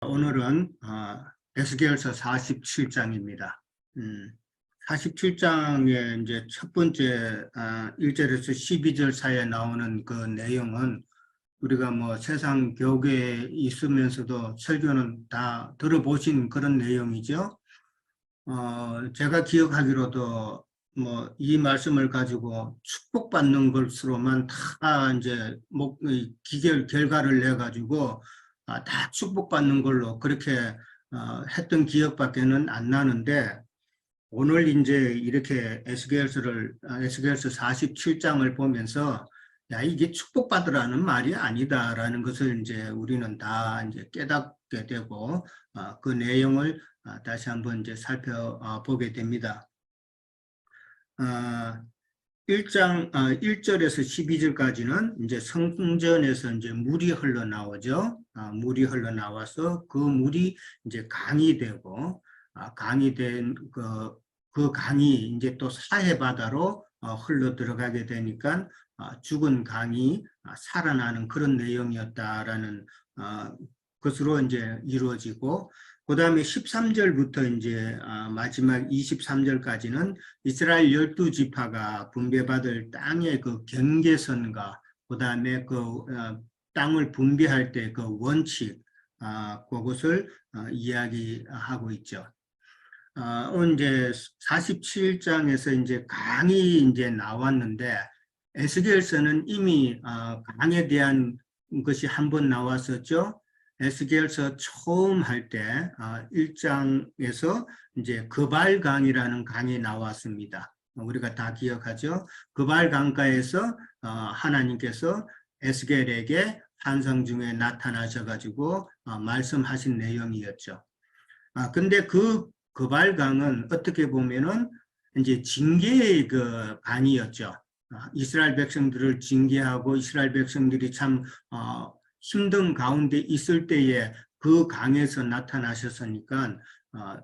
오늘은 에스겔서 47장입니다. 47장의 이제 첫 번째 1절에서 12절 사이에 나오는 그 내용은 우리가 뭐 세상 교계에 있으면서도 설교는 다 들어보신 그런 내용이죠. 제가 기억하기로도 뭐 이 말씀을 가지고 축복받는 것으로만 다 이제 결과를 내 가지고 다 축복받는 걸로 그렇게 했던 기억밖에는 안 나는데, 오늘 이제 이렇게 에스겔서 47장을 보면서 야, 이게 축복받으라는 말이 아니다라는 것을 이제 우리는 다 이제 깨닫게 되고 그 내용을 다시 한번 이제 살펴보게 됩니다. 1절에서 12절까지는 이제 성전에서 이제 물이 흘러나오죠. 물이 흘러나와서 그 물이 이제 강이 되고, 강이 된 그 강이 이제 또 사해 바다로 흘러 들어가게 되니까 죽은 강이 살아나는 그런 내용이었다라는 것으로 이제 이루어지고, 그 다음에 13절부터 이제 마지막 23절까지는 이스라엘 12지파가 분배받을 땅의 그 경계선과 그 다음에 그 땅을 분배할 때 그 원칙, 그것을 이야기하고 있죠. 오늘 이제 47장에서 이제 강이 이제 나왔는데, 에스겔서는 이미 강에 대한 것이 한번 나왔었죠. 에스겔서 처음 할 때 1장에서 이제 그발강이라는 강이 나왔습니다. 우리가 다 기억하죠. 그발강가에서 하나님께서 에스겔에게 환상 중에 나타나셔가지고 말씀하신 내용이었죠. 근데 그 그발강은 어떻게 보면은 이제 징계의 그 강이었죠. 이스라엘 백성들을 징계하고 이스라엘 백성들이 참 힘든 가운데 있을 때에 그 강에서 나타나셨으니까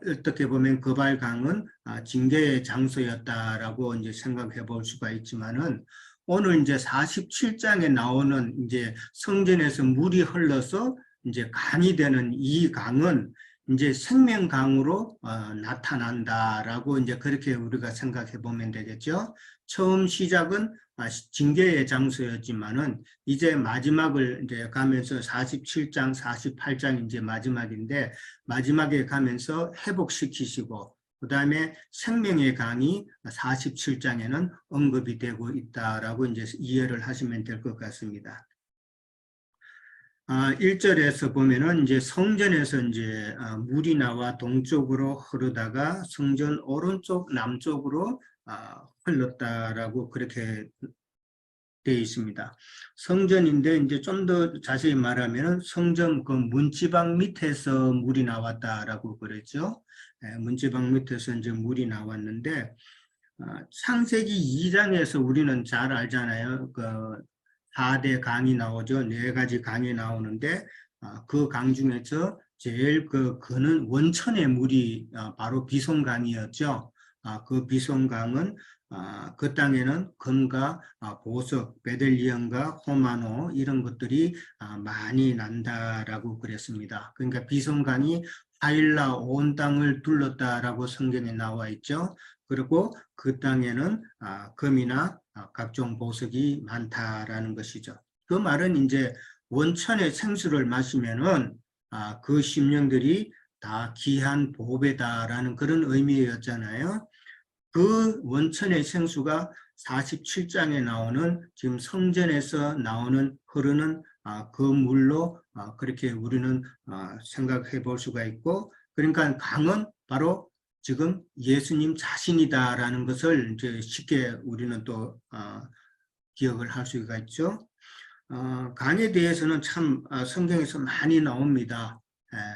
어떻게 보면 그발강은 징계의 장소였다라고 이제 생각해 볼 수가 있지만은, 오늘 이제 47장에 나오는 이제 성전에서 물이 흘러서 이제 강이 되는 이 강은 이제 생명강으로 나타난다라고 이제 그렇게 우리가 생각해 보면 되겠죠. 처음 시작은 징계의 장소였지만은 이제 마지막을 이제 가면서 47장, 48장 이제 마지막인데, 마지막에 가면서 회복시키시고 그 다음에 생명의 강이 47장에는 언급이 되고 있다라고 이제 이해를 하시면 될 것 같습니다. 1절에서 보면은 이제 성전에서 이제 물이 나와 동쪽으로 흐르다가 성전 오른쪽 남쪽으로 흘렀다라고 그렇게 되어 있습니다. 성전인데 이제 좀 더 자세히 말하면은 성전 그 문지방 밑에서 물이 나왔다라고 그랬죠. 문지방 밑에서 이제 물이 나왔는데, 창세기 2장에서 우리는 잘 알잖아요. 그 4대 강이 나오죠. 4가지 강이 나오는데 그 강 중에서 제일 그는 원천의 물이 바로 비송강이었죠. 그 비송강은 그 땅에는 금과 보석, 베델리엄과 호마노 이런 것들이 많이 난다라고 그랬습니다. 그러니까 비송강이 하일라 온 땅을 둘렀다라고 성경에 나와 있죠. 그리고 그 땅에는 금이나 각종 보석이 많다라는 것이죠. 그 말은 이제 원천의 생수를 마시면은 그 심령들이 다 귀한 보배다라는 그런 의미였잖아요. 그 원천의 생수가 47장에 나오는 지금 성전에서 나오는 흐르는 그 물로 그렇게 우리는 생각해 볼 수가 있고, 그러니까 강은 바로 지금 예수님 자신이다라는 것을 이제 쉽게 우리는 또 기억을 할 수가 있죠. 강에 대해서는 참 성경에서 많이 나옵니다.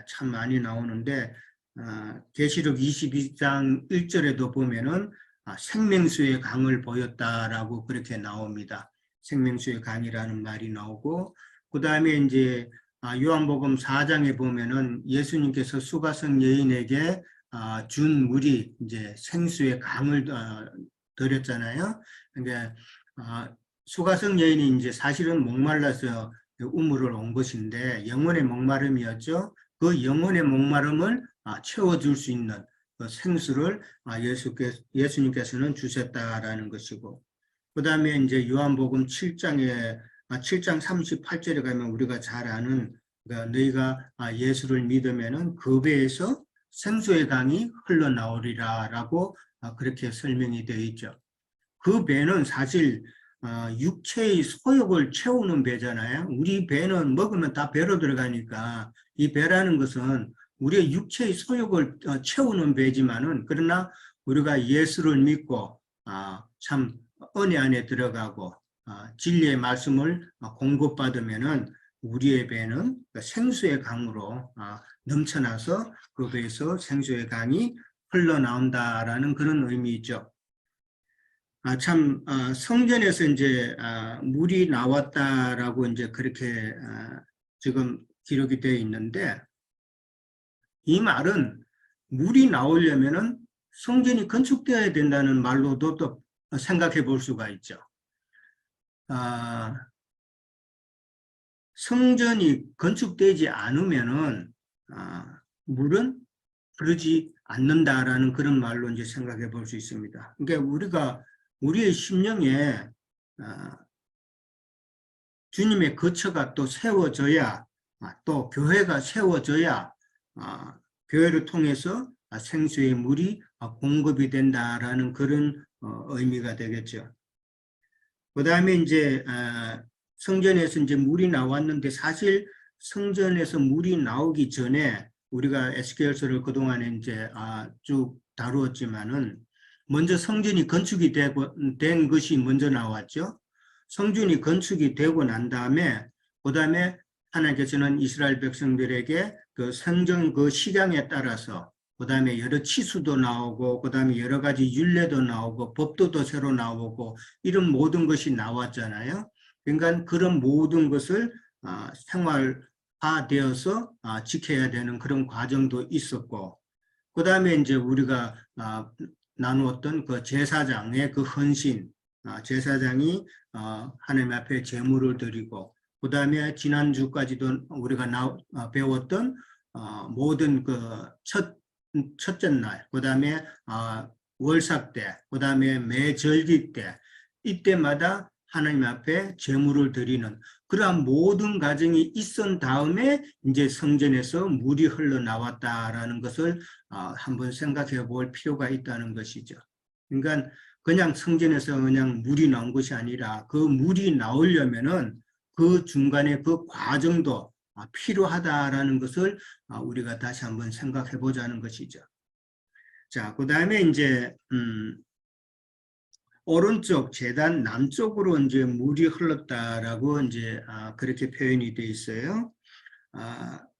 참 많이 나오는데, 계시록 22장 1절에도 보면은 생명수의 강을 보였다라고 그렇게 나옵니다. 생명수의 강이라는 말이 나오고, 그 다음에 이제 요한복음 4장에 보면은 예수님께서 수가성 여인에게 준 물이 이제 생수의 강을 드렸잖아요. 그러니까 수가성 여인이 이제 사실은 목말라서 우물을 온 것인데 영혼의 목마름이었죠. 그 영혼의 목마름을 채워줄 수 있는 그 생수를 예수님께서는 주셨다라는 것이고, 그 다음에 이제 요한복음 7장 38절에 가면 우리가 잘 아는, 그러니까 너희가 예수를 믿으면은 그 배에서 생수의 강이 흘러나오리라라고 그렇게 설명이 되어 있죠. 그 배는 사실 육체의 소욕을 채우는 배잖아요. 우리 배는 먹으면 다 배로 들어가니까 이 배라는 것은 우리의 육체의 소욕을 채우는 배지만은, 그러나 우리가 예수를 믿고 참 은혜 안에 들어가고 진리의 말씀을 공급받으면은 우리의 배는 생수의 강으로 넘쳐나서 그 배에서 생수의 강이 흘러나온다라는 그런 의미죠. 성전에서 이제 물이 나왔다라고 이제 그렇게 지금 기록이 되어 있는데, 이 말은 물이 나오려면은 성전이 건축되어야 된다는 말로도 또 생각해 볼 수가 있죠. 성전이 건축되지 않으면은 물은 흐르지 않는다라는 그런 말로 이제 생각해 볼 수 있습니다. 그러니까 우리의 심령에 주님의 거처가 또 세워져야, 또 교회가 세워져야 교회를 통해서 생수의 물이 공급이 된다라는 그런 의미가 되겠죠. 그 다음에 이제 성전에서 이제 물이 나왔는데, 사실 성전에서 물이 나오기 전에 우리가 에스겔서를 그동안에 이제 쭉 다루었지만은, 먼저 성전이 건축이 된 것이 먼저 나왔죠. 성전이 건축이 되고 난 다음에, 그 다음에 하나님께서는 이스라엘 백성들에게 그 성전 그 식양에 따라서, 그 다음에 여러 치수도 나오고, 그 다음에 여러 가지 율례도 나오고, 법도도 새로 나오고, 이런 모든 것이 나왔잖아요. 그러니까 그런 모든 것을 생활화되어서 지켜야 되는 그런 과정도 있었고, 그 다음에 이제 우리가 나누었던 그 제사장의 그 헌신, 제사장이 하나님 앞에 제물을 드리고, 그 다음에 지난주까지도 우리가 배웠던 모든 그 첫째 날, 그 다음에 월삭 때, 그 다음에 매절기 때, 이때마다 하나님 앞에 제물을 드리는 그러한 모든 과정이 있은 다음에 이제 성전에서 물이 흘러나왔다라는 것을 한번 생각해 볼 필요가 있다는 것이죠. 그러니까 그냥 성전에서 그냥 물이 나온 것이 아니라, 그 물이 나오려면은 그 중간에 그 과정도 필요하다라는 것을 우리가 다시 한번 생각해 보자는 것이죠. 자, 그 다음에 이제 오른쪽 제단 남쪽으로 이제 물이 흘렀다라고 이제 그렇게 표현이 되어 있어요.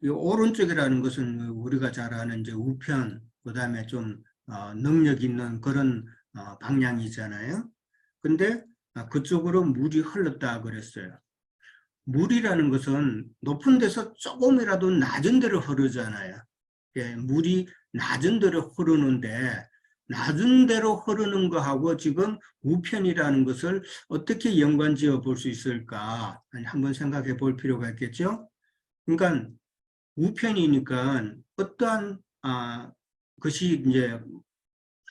이 오른쪽이라는 것은 우리가 잘 아는 이제 우편, 그 다음에 좀 능력 있는 그런 방향이잖아요. 근데 그쪽으로 물이 흘렀다 그랬어요. 물이라는 것은 높은 데서 조금이라도 낮은 데로 흐르잖아요. 예, 물이 낮은 데로 흐르는데, 낮은 데로 흐르는 거하고 지금 우편이라는 것을 어떻게 연관지어 볼 수 있을까? 한번 생각해 볼 필요가 있겠죠? 그러니까 우편이니까 어떠한 것이 이제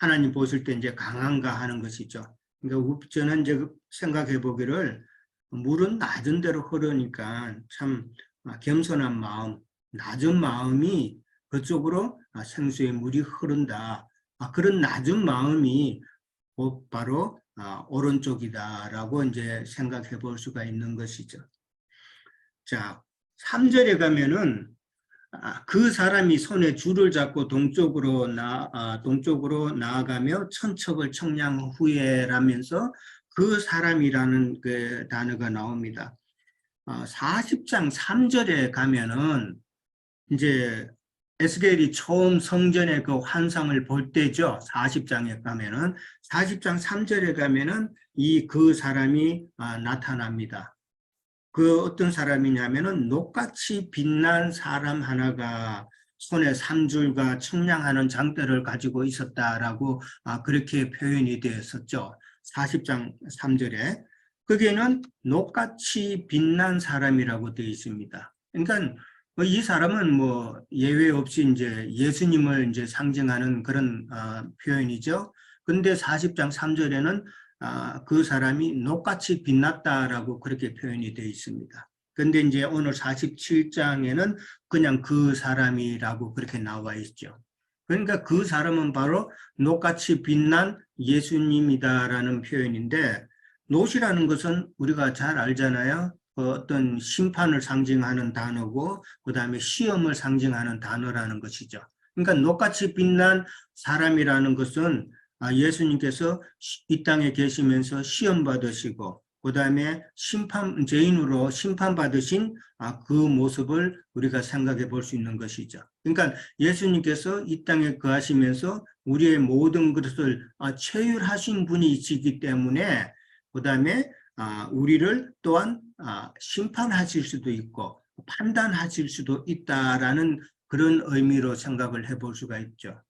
하나님 보실 때 이제 강한가 하는 것이죠. 그러니까 저는 이제 생각해 보기를, 물은 낮은 데로 흐르니까 참 겸손한 마음, 낮은 마음이 그쪽으로 생수의 물이 흐른다. 그런 낮은 마음이 곧 바로 오른쪽이다라고 이제 생각해 볼 수가 있는 것이죠. 자, 3절에 가면은 그 사람이 손에 줄을 잡고 동쪽으로 나아가며 천척을 청량 후에라면서 그 사람이라는 그 단어가 나옵니다. 40장 3절에 가면은 이제 에스겔이 처음 성전의 그 환상을 볼 때죠. 40장에 가면은, 40장 3절에 가면은 그 사람이 나타납니다. 그 어떤 사람이냐면은 녹같이 빛난 사람 하나가 손에 삼줄과 청량하는 장대를 가지고 있었다라고 그렇게 표현이 되었었죠. 40장 3절에. 거기에는 녹같이 빛난 사람이라고 되어 있습니다. 그러니까 이 사람은 뭐 예외 없이 이제 예수님을 이제 상징하는 그런 표현이죠. 근데 40장 3절에는 그 사람이 녹같이 빛났다라고 그렇게 표현이 되어 있습니다. 근데 이제 오늘 47장에는 그냥 그 사람이라고 그렇게 나와 있죠. 그러니까 그 사람은 바로 녹같이 빛난 예수님이다라는 표현인데, 노시라는 것은 우리가 잘 알잖아요. 어떤 심판을 상징하는 단어고, 그 다음에 시험을 상징하는 단어라는 것이죠. 그러니까 녹같이 빛난 사람이라는 것은 예수님께서 이 땅에 계시면서 시험 받으시고, 그 다음에 죄인으로 심판받으신 그 모습을 우리가 생각해 볼 수 있는 것이죠. 그러니까 예수님께서 이 땅에 거하시면서 우리의 모든 것을 체휼하신 분이시기 때문에, 그 다음에 우리를 또한 심판하실 수도 있고 판단하실 수도 있다라는 그런 의미로 생각을 해볼 수가 있죠.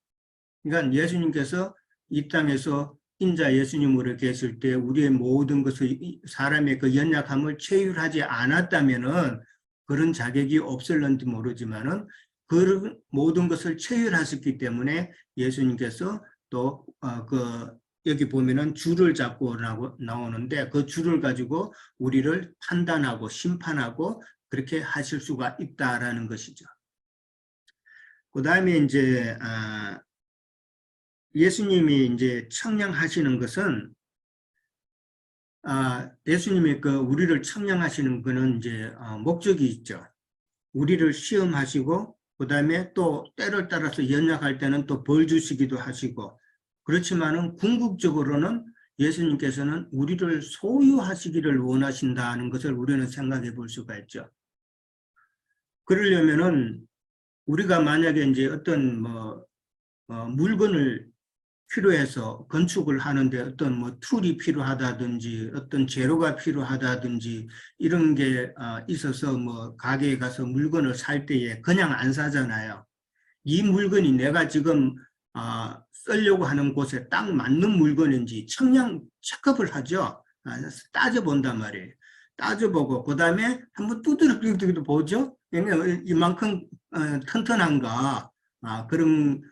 그러니까 예수님께서 이 땅에서 인자 예수님으로 계실 때 우리의 모든 것을, 사람의 그 연약함을 체휼하지 않았다면은 그런 자격이 없을런지 모르지만은 그 모든 것을 체휼하셨기 때문에 예수님께서 또 여기 보면은 줄을 잡고 나오는데 그 줄을 가지고 우리를 판단하고 심판하고 그렇게 하실 수가 있다라는 것이죠. 그 다음에 이제 예수님이 이제 청량하시는 것은 예수님이 우리를 청량하시는 거는 이제 목적이 있죠. 우리를 시험하시고 그 다음에 또 때를 따라서 연약할 때는 또 벌 주시기도 하시고, 그렇지만은 궁극적으로는 예수님께서는 우리를 소유하시기를 원하신다는 것을 우리는 생각해 볼 수가 있죠. 그러려면은 우리가 만약에 이제 어떤 물건을 필요해서 건축을 하는데 어떤 툴이 필요하다든지 어떤 재료가 필요하다든지 이런 게 있어서 가게에 가서 물건을 살 때에 그냥 안 사잖아요. 이 물건이 내가 지금 쓰려고 하는 곳에 딱 맞는 물건인지 청량 체크업을 하죠. 따져본단 말이에요. 따져보고 그 다음에 한번 두드려 보죠. 이만큼 튼튼한가, 그런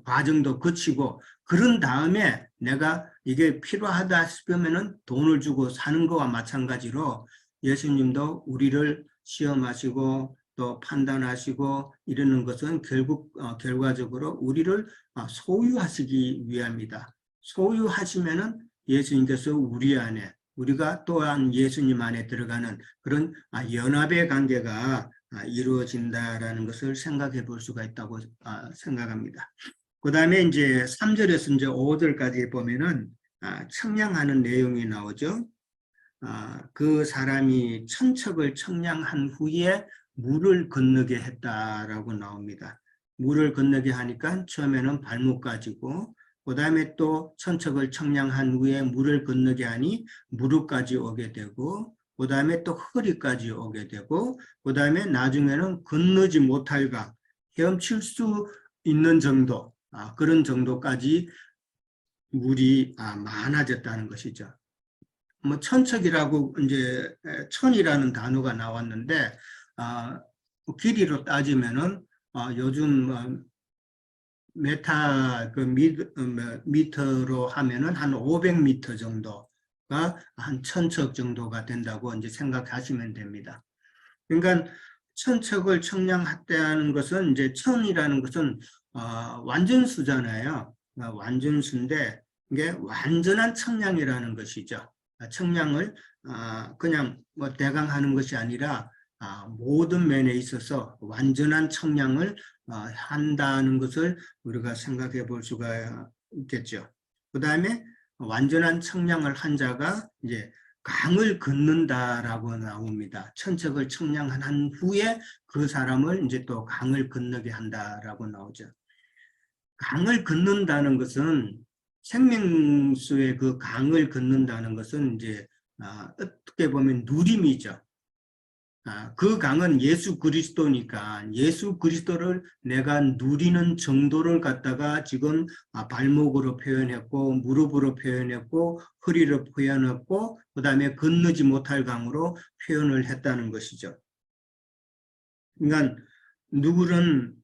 과정도 거치고, 그런 다음에 내가 이게 필요하다 싶으면은 돈을 주고 사는 거와 마찬가지로 예수님도 우리를 시험하시고 또 판단하시고 이러는 것은 결국 결과적으로 우리를 소유하시기 위함이다. 소유하시면은 예수님께서 우리 안에, 우리가 또한 예수님 안에 들어가는 그런 연합의 관계가 이루어진다라는 것을 생각해 볼 수가 있다고 생각합니다. 그 다음에 이제 3절에서 이제 5절까지 보면은 청량하는 내용이 나오죠. 그 사람이 천척을 청량한 후에 물을 건너게 했다라고 나옵니다. 물을 건너게 하니까 처음에는 발목까지고, 그 다음에 또 천척을 청량한 후에 물을 건너게 하니 무릎까지 오게 되고, 그 다음에 또 허리까지 오게 되고, 그 다음에 나중에는 건너지 못할 강, 헤엄칠 수 있는 정도, 그런 정도까지 물이 많아졌다는 것이죠. 천척이라고 이제 천이라는 단어가 나왔는데 길이로 따지면은 요즘 미터로 하면은 한 500m 정도가 한 천척 정도가 된다고 이제 생각하시면 됩니다. 그러니까 천척을 청량하다는 것은 이제 천이라는 것은 완전수잖아요. 완전수인데 이게 완전한 청량이라는 것이죠. 청량을 그냥 대강 하는 것이 아니라 모든 면에 있어서 완전한 청량을 한다는 것을 우리가 생각해 볼 수가 있겠죠. 그 다음에 완전한 청량을 한 자가 이제 강을 걷는다라고 나옵니다. 천척을 청량한 후에 그 사람을 이제 또 강을 건너게 한다라고 나오죠. 강을 걷는다는 것은, 생명수의 그 강을 걷는다는 것은 이제 어떻게 보면 누림이죠. 그 강은 예수 그리스도니까 예수 그리스도를 내가 누리는 정도를 갖다가 지금 발목으로 표현했고 무릎으로 표현했고 허리로 표현했고 그 다음에 건너지 못할 강으로 표현을 했다는 것이죠. 그러니까 누구는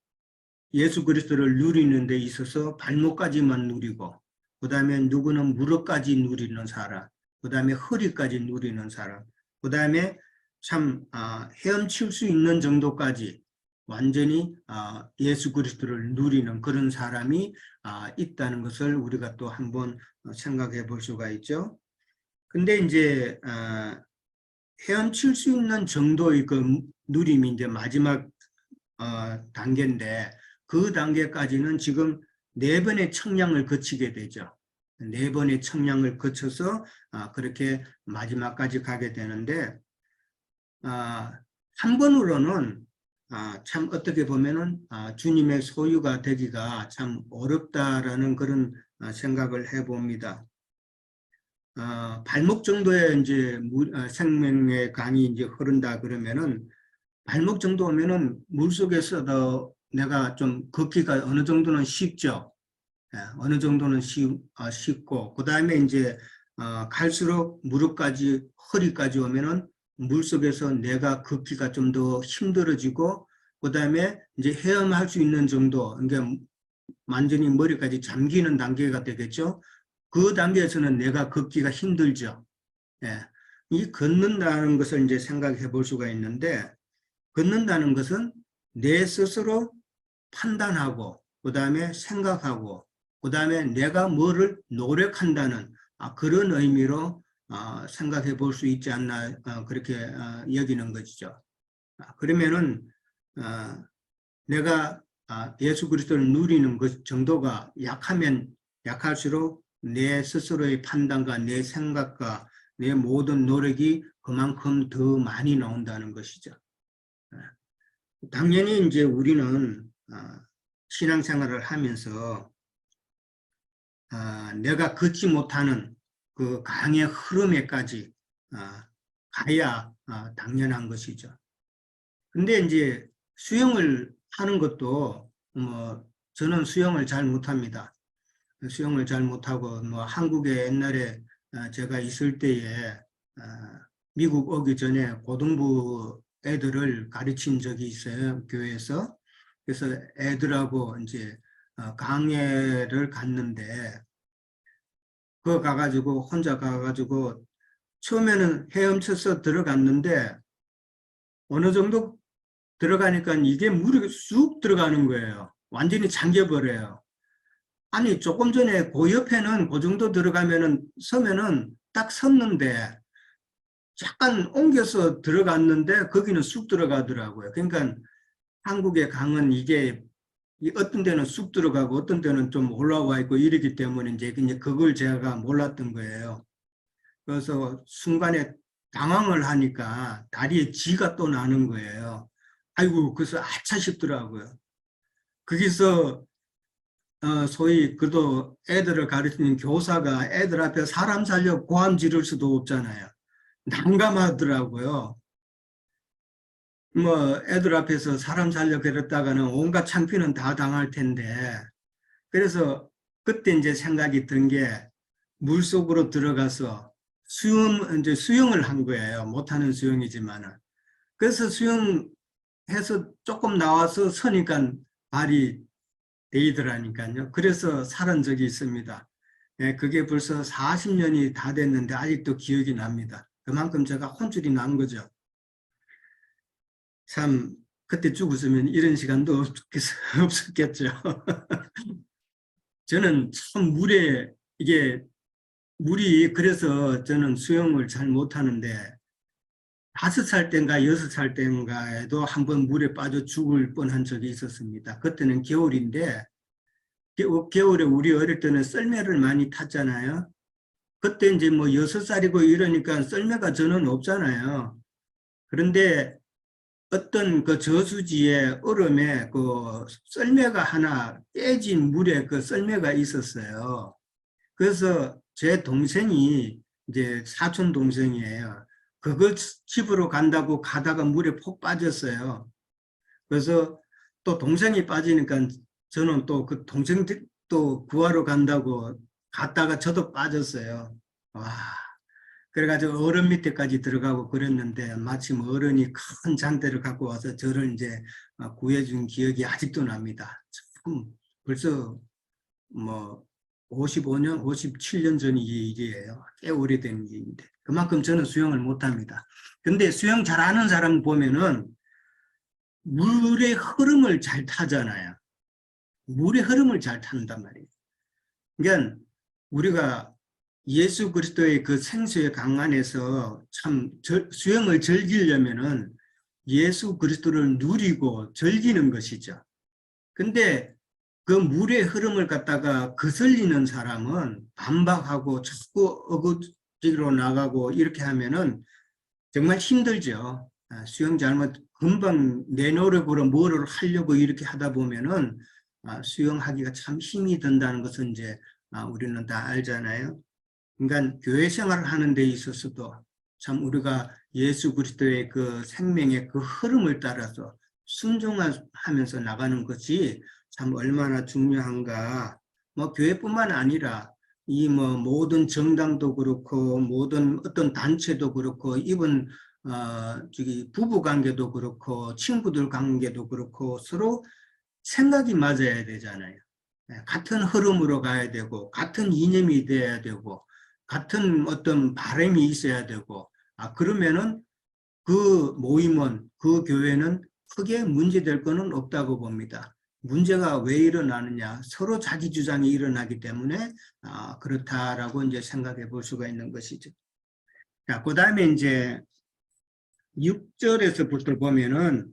예수 그리스도를 누리는 데 있어서 발목까지만 누리고, 그 다음에 누구는 무릎까지 누리는 사람, 그 다음에 허리까지 누리는 사람, 그 다음에 참 헤엄칠 수 있는 정도까지 완전히 예수 그리스도를 누리는 그런 사람이 있다는 것을 우리가 또 한번 생각해 볼 수가 있죠. 근데 이제 헤엄칠 수 있는 정도의 그 누림이 이제 마지막 단계인데, 그 단계까지는 지금 4번의 청량을 거치게 되죠. 4번의 청량을 거쳐서 그렇게 마지막까지 가게 되는데, 3번으로는 참 어떻게 보면은 주님의 소유가 되기가 참 어렵다라는 그런 생각을 해봅니다. 발목 정도의 이제 생명의 강이 이제 흐른다 그러면은, 발목 정도 오면은 물속에서도 내가 좀 걷기가 어느 정도는 쉽죠. 어느 정도는 쉽고, 그 다음에 이제 갈수록 무릎까지 허리까지 오면은 물속에서 내가 걷기가 좀 더 힘들어지고, 그 다음에 이제 헤엄할 수 있는 정도, 그러니까 완전히 머리까지 잠기는 단계가 되겠죠. 그 단계에서는 내가 걷기가 힘들죠. 예. 이 걷는다는 것을 이제 생각해 볼 수가 있는데, 걷는다는 것은 내 스스로 판단하고, 그 다음에 생각하고, 그 다음에 내가 뭐를 노력한다는 그런 의미로 생각해 볼 수 있지 않나, 그렇게 여기는 것이죠. 그러면은 내가 예수 그리스도를 누리는 것 정도가 약하면 약할수록 내 스스로의 판단과 내 생각과 내 모든 노력이 그만큼 더 많이 나온다는 것이죠. 당연히 이제 우리는 신앙생활을 하면서 내가 걷지 못하는 그 강의 흐름에까지 가야 당연한 것이죠. 근데 이제 수영을 하는 것도 저는 수영을 잘 못합니다. 수영을 잘 못하고 한국에 옛날에 제가 있을 때에 미국 오기 전에 고등부 애들을 가르친 적이 있어요, 교회에서. 그래서 애들하고 이제 강의를 갔는데, 그거 가가지고 혼자 가가지고 처음에는 헤엄쳐서 들어갔는데 어느 정도 들어가니까 이게 물이 쑥 들어가는 거예요. 완전히 잠겨버려요. 아니, 조금 전에 그 옆에는 그 정도 들어가면은 서면은 딱 섰는데 약간 옮겨서 들어갔는데 거기는 쑥 들어가더라고요. 그러니까 한국의 강은 이게 어떤 데는 쑥 들어가고 어떤 데는 좀 올라와 있고 이러기 때문에 이제 그걸 제가 몰랐던 거예요. 그래서 순간에 당황을 하니까 다리에 쥐가 또 나는 거예요. 아이고, 그래서 아차 싶더라고요. 거기서 소위 그도 애들을 가르치는 교사가 애들 앞에 사람 살려 고함 지를 수도 없잖아요. 난감하더라고요. 애들 앞에서 사람 살려 그랬다가는 온갖 창피는 다 당할 텐데, 그래서 그때 이제 생각이 든 게 물속으로 들어가서 이제 수영을 한 거예요. 못하는 수영이지만은. 그래서 수영해서 조금 나와서 서니까 발이 데이더라니까요. 그래서 살은 적이 있습니다. 예, 그게 벌써 40년이 다 됐는데 아직도 기억이 납니다. 그만큼 제가 혼쭐이 난 거죠. 참, 그때 죽었으면 이런 시간도 없었겠죠. 저는 참 물이 그래서 저는 수영을 잘 못하는데 5살 때인가 6살 때인가에도 한번 물에 빠져 죽을 뻔한 적이 있었습니다. 그때는 겨울인데 겨울에 우리 어릴 때는 썰매를 많이 탔잖아요. 그때 이제 6살이고 이러니까 썰매가 저는 없잖아요. 그런데 어떤 그 저수지의 얼음에 그 썰매가 하나 깨진 물에 그 썰매가 있었어요. 그래서 제 동생이 이제 사촌 동생이에요. 그거 집으로 간다고 가다가 물에 폭 빠졌어요. 그래서 또 동생이 빠지니까 저는 또 그 동생 또 구하러 간다고 갔다가 저도 빠졌어요. 와, 그래가지고 어른 밑에까지 들어가고 그랬는데 마침 어른이 큰 잔대를 갖고 와서 저를 이제 구해준 기억이 아직도 납니다. 참 벌써 뭐 55년, 57년 전 일이에요. 꽤 오래된 일인데 그만큼 저는 수영을 못합니다. 근데 수영 잘하는 사람 보면은 물의 흐름을 잘 타잖아요. 물의 흐름을 잘 탄단 말이에요. 그러니까 우리가 예수 그리스도의 그 생수의 강 안에서 참 수영을 즐기려면은 예수 그리스도를 누리고 즐기는 것이죠. 근데 그 물의 흐름을 갖다가 거슬리는 사람은 반박하고 자꾸 어거지로 나가고 이렇게 하면은 정말 힘들죠. 수영 잘못 금방 내 노력으로 뭐를 하려고 이렇게 하다 보면은 수영하기가 참 힘이 든다는 것은 이제 우리는 다 알잖아요. 그러니까 교회 생활을 하는 데 있어서도 참 우리가 예수 그리스도의 그 생명의 그 흐름을 따라서 순종하면서 나가는 것이 참 얼마나 중요한가. 뭐 교회뿐만 아니라 이 뭐 모든 정당도 그렇고 모든 어떤 단체도 그렇고 이번 저기 부부 관계도 그렇고 친구들 관계도 그렇고 서로 생각이 맞아야 되잖아요. 같은 흐름으로 가야 되고 같은 이념이 돼야 되고 같은 어떤 바람이 있어야 되고 그러면은 그 모임은 그 교회는 크게 문제될 거는 없다고 봅니다. 문제가 왜 일어나느냐? 서로 자기 주장이 일어나기 때문에 그렇다라고 이제 생각해 볼 수가 있는 것이죠. 자, 그다음에 이제 6절에서부터 보면은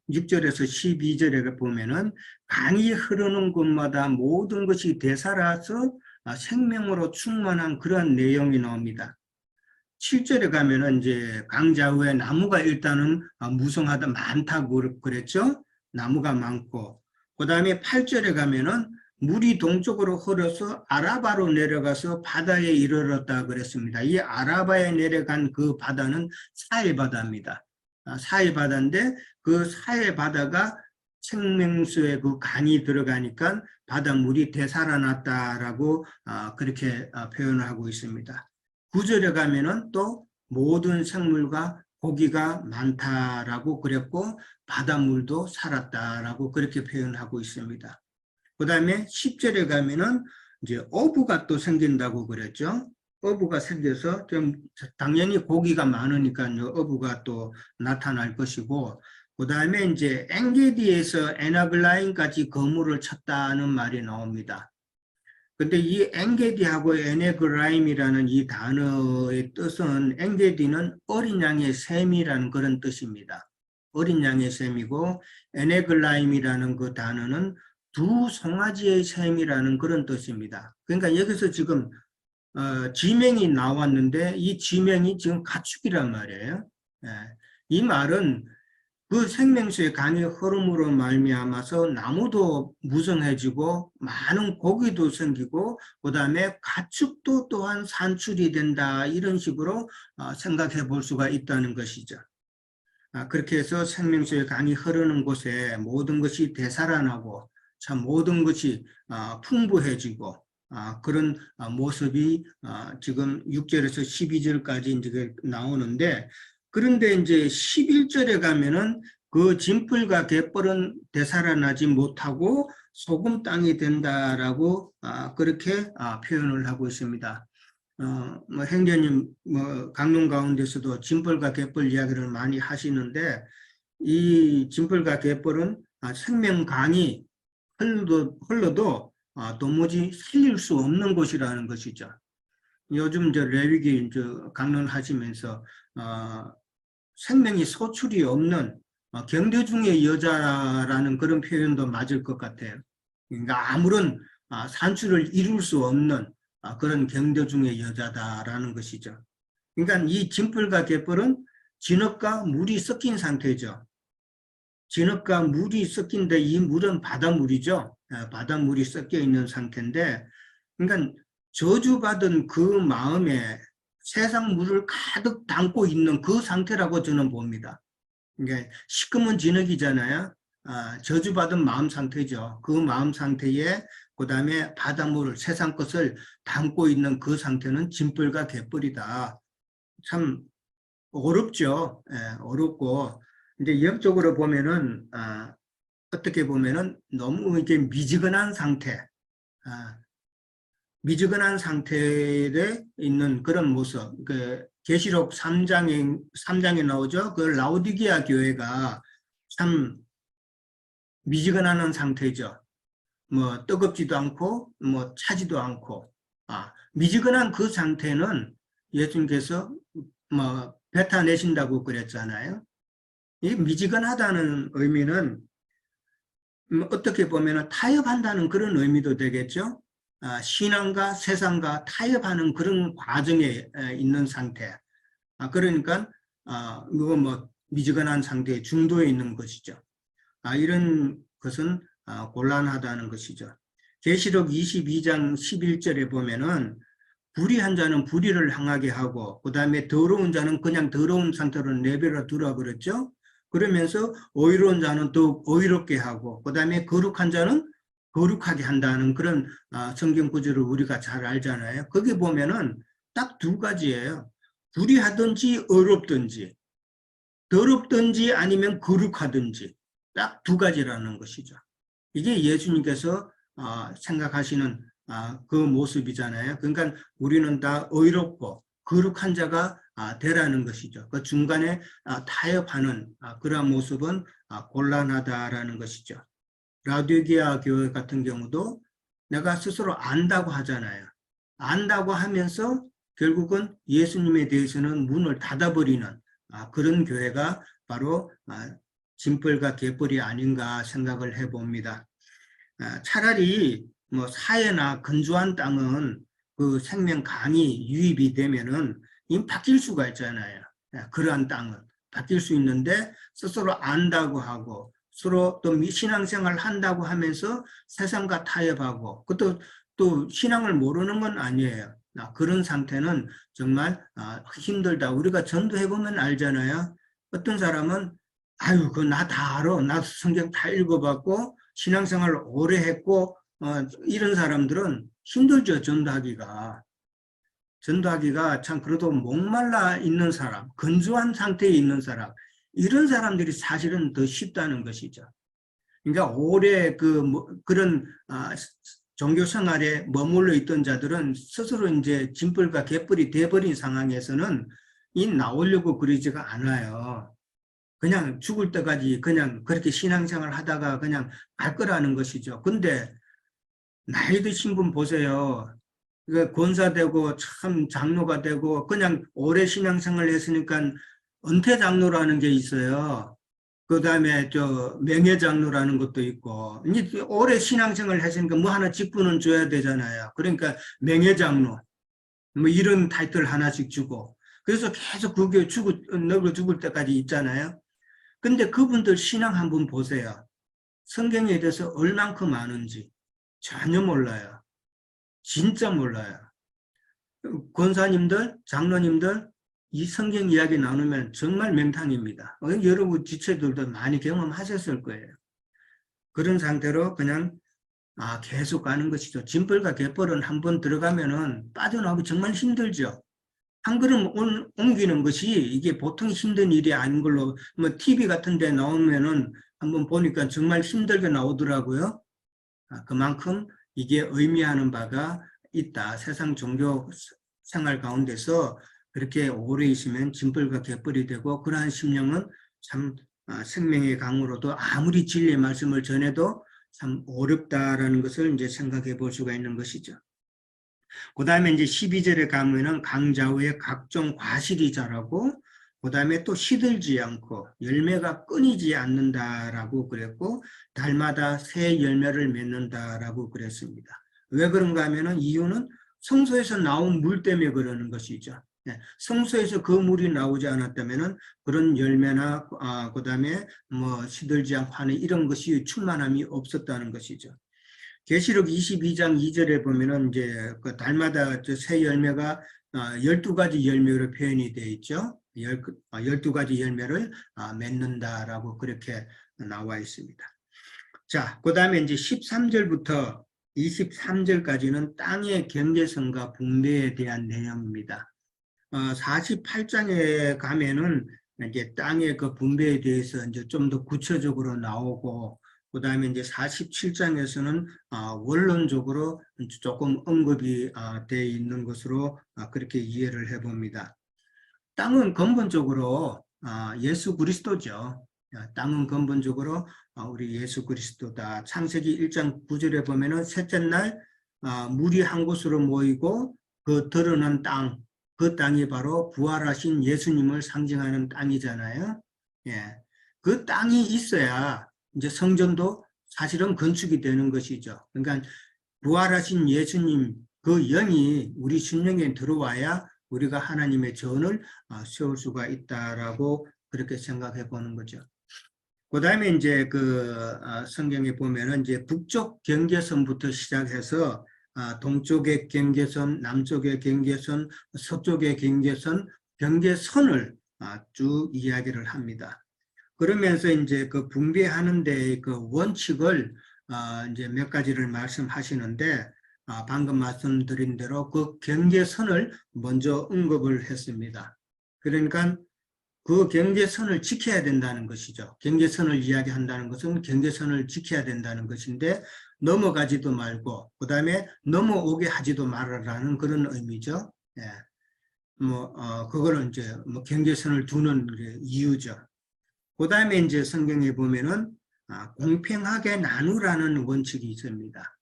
6절에서 12절에 보면은 강이 흐르는 곳마다 모든 것이 되살아서 생명으로 충만한 그런 내용이 나옵니다. 7절에 가면은 이제 강좌후에 나무가 일단은 무성하다 많다고 그랬죠. 나무가 많고 그 다음에 8절에 가면은 물이 동쪽으로 흘러서 아라바로 내려가서 바다에 이르렀다 그랬습니다. 이 아라바에 내려간 그 바다는 사해 바다입니다. 사해 바다인데 그 사해 바다가 생명수의 그 강이 들어가니까 바닷물이 되살아났다라고 그렇게 표현을 하고 있습니다. 9절에 가면은 또 모든 생물과 고기가 많다라고 그랬고 바닷물도 살았다라고 그렇게 표현하고 있습니다. 그 다음에 10절에 가면은 이제 어부가 또 생긴다고 그랬죠. 어부가 생겨서 좀 당연히 고기가 많으니까 어부가 또 나타날 것이고 그 다음에 이제 엔게디에서 에나글라인까지 거물을 쳤다는 말이 나옵니다. 근데 이 엔게디하고 에네그라임이라는 이 단어의 뜻은 엔게디는 어린 양의 셈이라는 그런 뜻입니다. 어린 양의 셈이고 에네글라임이라는 그 단어는 두 송아지의 셈이라는 그런 뜻입니다. 그러니까 여기서 지금 지명이 나왔는데 이 지명이 지금 가축이란 말이에요. 이 말은 그 생명수의 강의 흐름으로 말미암아서 나무도 무성해지고 많은 고기도 생기고 그 다음에 가축도 또한 산출이 된다 이런 식으로 생각해 볼 수가 있다는 것이죠. 그렇게 해서 생명수의 강이 흐르는 곳에 모든 것이 되살아나고 참 모든 것이 풍부해지고 그런 모습이 지금 6절에서 12절까지 이제 나오는데 그런데 이제 11절에 가면은 그 진풀과 갯벌은 되살아나지 못하고 소금 땅이 된다라고 그렇게 표현을 하고 있습니다. 뭐 행전님 뭐 강론 가운데서도 진벌과 갯벌 이야기를 많이 하시는데 이 진벌과 갯벌은 생명강이 흘러도 도무지 살릴 수 없는 곳이라는 것이죠. 요즘 레위기 강론하시면서 생명이 소출이 없는 경대 중의 여자라는 그런 표현도 맞을 것 같아요. 그러니까 아무런 산출을 이룰 수 없는 그런 경대 중의 여자다라는 것이죠. 그러니까 이 진풀과 갯벌은 진흙과 물이 섞인 상태죠. 진흙과 물이 섞인데 이 물은 바닷물이죠. 바닷물이 섞여 있는 상태인데 그러니까 저주받은 그 마음에 세상 물을 가득 담고 있는 그 상태라고 저는 봅니다. 그러니까 시커먼 진흙이잖아요. 저주받은 마음 상태죠. 그 마음 상태에 그 다음에 바닷물을 세상 것을 담고 있는 그 상태는 짐벌과 갯벌이다. 참 어렵죠. 예, 어렵고 이제 영적으로 보면은 어떻게 보면은 너무 이게 미지근한 상태, 미지근한 상태에 있는 그런 모습. 그 계시록 3장에 나오죠. 그 라오디게아 교회가 참 미지근한 상태죠. 뭐 뜨겁지도 않고 뭐 차지도 않고 미지근한 그 상태는 예수님께서 뭐 뱉어내신다고 그랬잖아요. 이 미지근하다는 의미는 어떻게 보면 타협한다는 그런 의미도 되겠죠. 신앙과 세상과 타협하는 그런 과정에 있는 상태. 그러니까 이거 뭐 미지근한 상태 중도에 있는 것이죠. 이런 것은 곤란하다는 것이죠. 계시록 22장 11절에 보면은 불의한 자는 불의를 행하게 하고 그 다음에 더러운 자는 그냥 더러운 상태로 내버려 두라 그랬죠. 그러면서 의로운 자는 더욱 의롭게 하고 그 다음에 거룩한 자는 거룩하게 한다는 그런 성경 구절을 우리가 잘 알잖아요. 거기 보면은 딱 두 가지예요. 불의하든지 의롭든지 더럽든지 아니면 거룩하든지 딱 두 가지라는 것이죠. 이게 예수님께서 생각하시는 그 모습이잖아요. 그러니까 우리는 다 의롭고 거룩한 자가 되라는 것이죠. 그 중간에 타협하는 그러한 모습은 곤란하다라는 것이죠. 라디오기아 교회 같은 경우도 내가 스스로 안다고 하잖아요. 안다고 하면서 결국은 예수님에 대해서는 문을 닫아버리는 그런 교회가 바로 짐벌과 갯벌이 아닌가 생각을 해봅니다. 차라리 뭐 사해나 건조한 땅은 그 생명 강이 유입이 되면은 이미 바뀔 수가 있잖아요. 그러한 땅은 바뀔 수 있는데 스스로 안다고 하고 서로 또 신앙생활 한다고 하면서 세상과 타협하고 그것도 또 신앙을 모르는 건 아니에요. 그런 상태는 정말 힘들다. 우리가 전도해보면 알잖아요. 어떤 사람은 아유, 그거 나 다 알아. 나 성경 다 읽어봤고 신앙생활 오래 했고 이런 사람들은 힘들죠. 전도하기가 참 그래도 목말라 있는 사람, 건조한 상태에 있는 사람 이런 사람들이 사실은 더 쉽다는 것이죠. 그러니까 오래 그런 종교 생활에 머물러 있던 자들은 스스로 이제 짐벌과 갯벌이 돼버린 상황에서는 이 나오려고 그러지가 않아요. 그냥 죽을 때까지 그냥 그렇게 신앙생활 하다가 그냥 갈 거라는 것이죠. 근데 나이 드신 분 보세요. 권사되고 참 장로가 되고 그냥 오래 신앙생활 했으니까 은퇴 장로라는 게 있어요. 그 다음에 명예 장로라는 것도 있고 이제 오래 신앙생활 했으니까 뭐 하나 직분은 줘야 되잖아요. 그러니까 명예 장로 뭐 이런 타이틀 하나씩 주고 그래서 계속 그 교회 늙어 죽을 때까지 있잖아요. 근데 그분들 신앙 한번 보세요. 성경에 대해서 얼만큼 아는지 전혀 몰라요. 진짜 몰라요. 권사님들, 장로님들 이 성경 이야기 나누면 정말 명탕입니다. 여러분 지체들도 많이 경험하셨을 거예요. 그런 상태로 그냥 계속 가는 것이죠. 짐벌과 갯벌은 한번 들어가면은 빠져나오기 정말 힘들죠. 한 걸음 옮기는 것이 이게 보통 힘든 일이 아닌 걸로 뭐 TV 같은 데 나오면은 한번 보니까 정말 힘들게 나오더라고요. 그만큼 이게 의미하는 바가 있다. 세상 종교 생활 가운데서 그렇게 오래 있으면 짐벌과 갯벌이 되고 그러한 심령은 참 생명의 강으로도 아무리 진리의 말씀을 전해도 참 어렵다라는 것을 이제 생각해 볼 수가 있는 것이죠. 그 다음에 이제 12절에 가면은 강좌우에 각종 과실이 자라고 그 다음에 또 시들지 않고 열매가 끊이지 않는다라고 그랬고 달마다 새 열매를 맺는다라고 그랬습니다. 왜 그런가 하면은 이유는 성소에서 나온 물 때문에 그러는 것이죠. 성소에서 그 물이 나오지 않았다면은 그런 열매나 그 다음에 뭐 시들지 않고 하는 이런 것이 충만함이 없었다는 것이죠. 계시록 22장 2절에 보면은 이제 그 달마다 새 열매가 12가지 열매로 표현이 되어 있죠. 12가지 열매를 맺는다라고 그렇게 나와 있습니다. 자, 그 다음에 이제 13절부터 23절까지는 땅의 경계선과 분배에 대한 내용입니다. 48장에 가면은 이제 땅의 그 분배에 대해서 이제 좀 더 구체적으로 나오고, 그 다음에 이제 47장에서는 원론적으로 조금 언급이 되어 있는 것으로 그렇게 이해를 해봅니다. 땅은 근본적으로 예수 그리스도죠. 땅은 근본적으로 우리 예수 그리스도다. 창세기 1장 9절에 보면은 셋째 날 물이 한 곳으로 모이고 그 드러난 땅, 그 땅이 바로 부활하신 예수님을 상징하는 땅이잖아요. 예. 그 땅이 있어야 이제 성전도 사실은 건축이 되는 것이죠. 그러니까 부활하신 예수님 그 영이 우리 심령에 들어와야 우리가 하나님의 전을 세울 수가 있다라고 그렇게 생각해 보는 거죠. 그 다음에 이제 그 성경에 보면은 이제 북쪽 경계선부터 시작해서 동쪽의 경계선, 남쪽의 경계선, 서쪽의 경계선, 경계선을 쭉 이야기를 합니다. 그러면서 이제 그 분배하는 데의 그 원칙을 이제 몇 가지를 말씀하시는데, 방금 말씀드린 대로 그 경계선을 먼저 언급을 했습니다. 그러니까 그 경계선을 지켜야 된다는 것이죠. 경계선을 이야기한다는 것은 경계선을 지켜야 된다는 것인데, 넘어가지도 말고, 그 다음에 넘어오게 하지도 말아라는 그런 의미죠. 예. 그거는 이제 경계선을 두는 이유죠. 그 다음에 이제 성경에 보면은 공평하게 나누라는 원칙이 있습니다.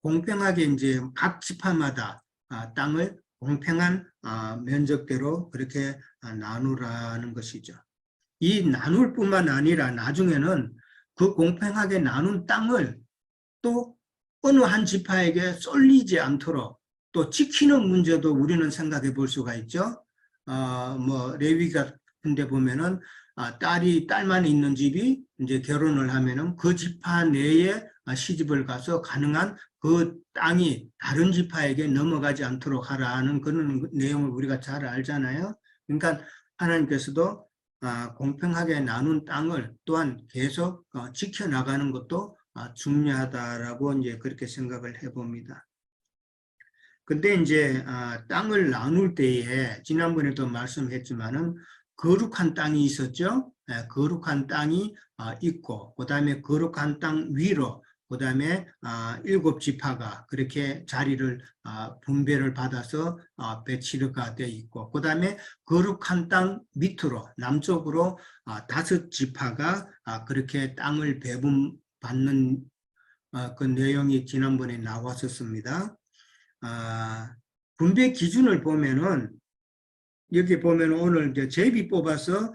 공평하게 이제 각 지파마다 땅을 공평한 면적대로 그렇게 나누라는 것이죠. 이 나눌 뿐만 아니라 나중에는 그 공평하게 나눈 땅을 또 어느 한 지파에게 쏠리지 않도록 또 지키는 문제도 우리는 생각해 볼 수가 있죠. 레위 같은데 보면은 딸만 있는 집이 이제 결혼을 하면은 그 지파 내에 시집을 가서 가능한 그 땅이 다른 지파에게 넘어가지 않도록 하라는 그런 내용을 우리가 잘 알잖아요. 그러니까 하나님께서도 공평하게 나눈 땅을 또한 계속 지켜나가는 것도 중요하다라고 이제 그렇게 생각을 해봅니다. 근데 이제 땅을 나눌 때에 지난번에도 말씀했지만은 거룩한 땅이 있었죠. 거룩한 땅이 있고, 그 다음에 거룩한 땅 위로, 그 다음에 7지파가 그렇게 자리를 분배를 받아서 배치가 되어 있고, 그 다음에 거룩한 땅 밑으로 남쪽으로 5지파가 그렇게 땅을 배분받는 그 내용이 지난번에 나왔었습니다. 분배 기준을 보면은 여기 보면 오늘 이제 제비 뽑아서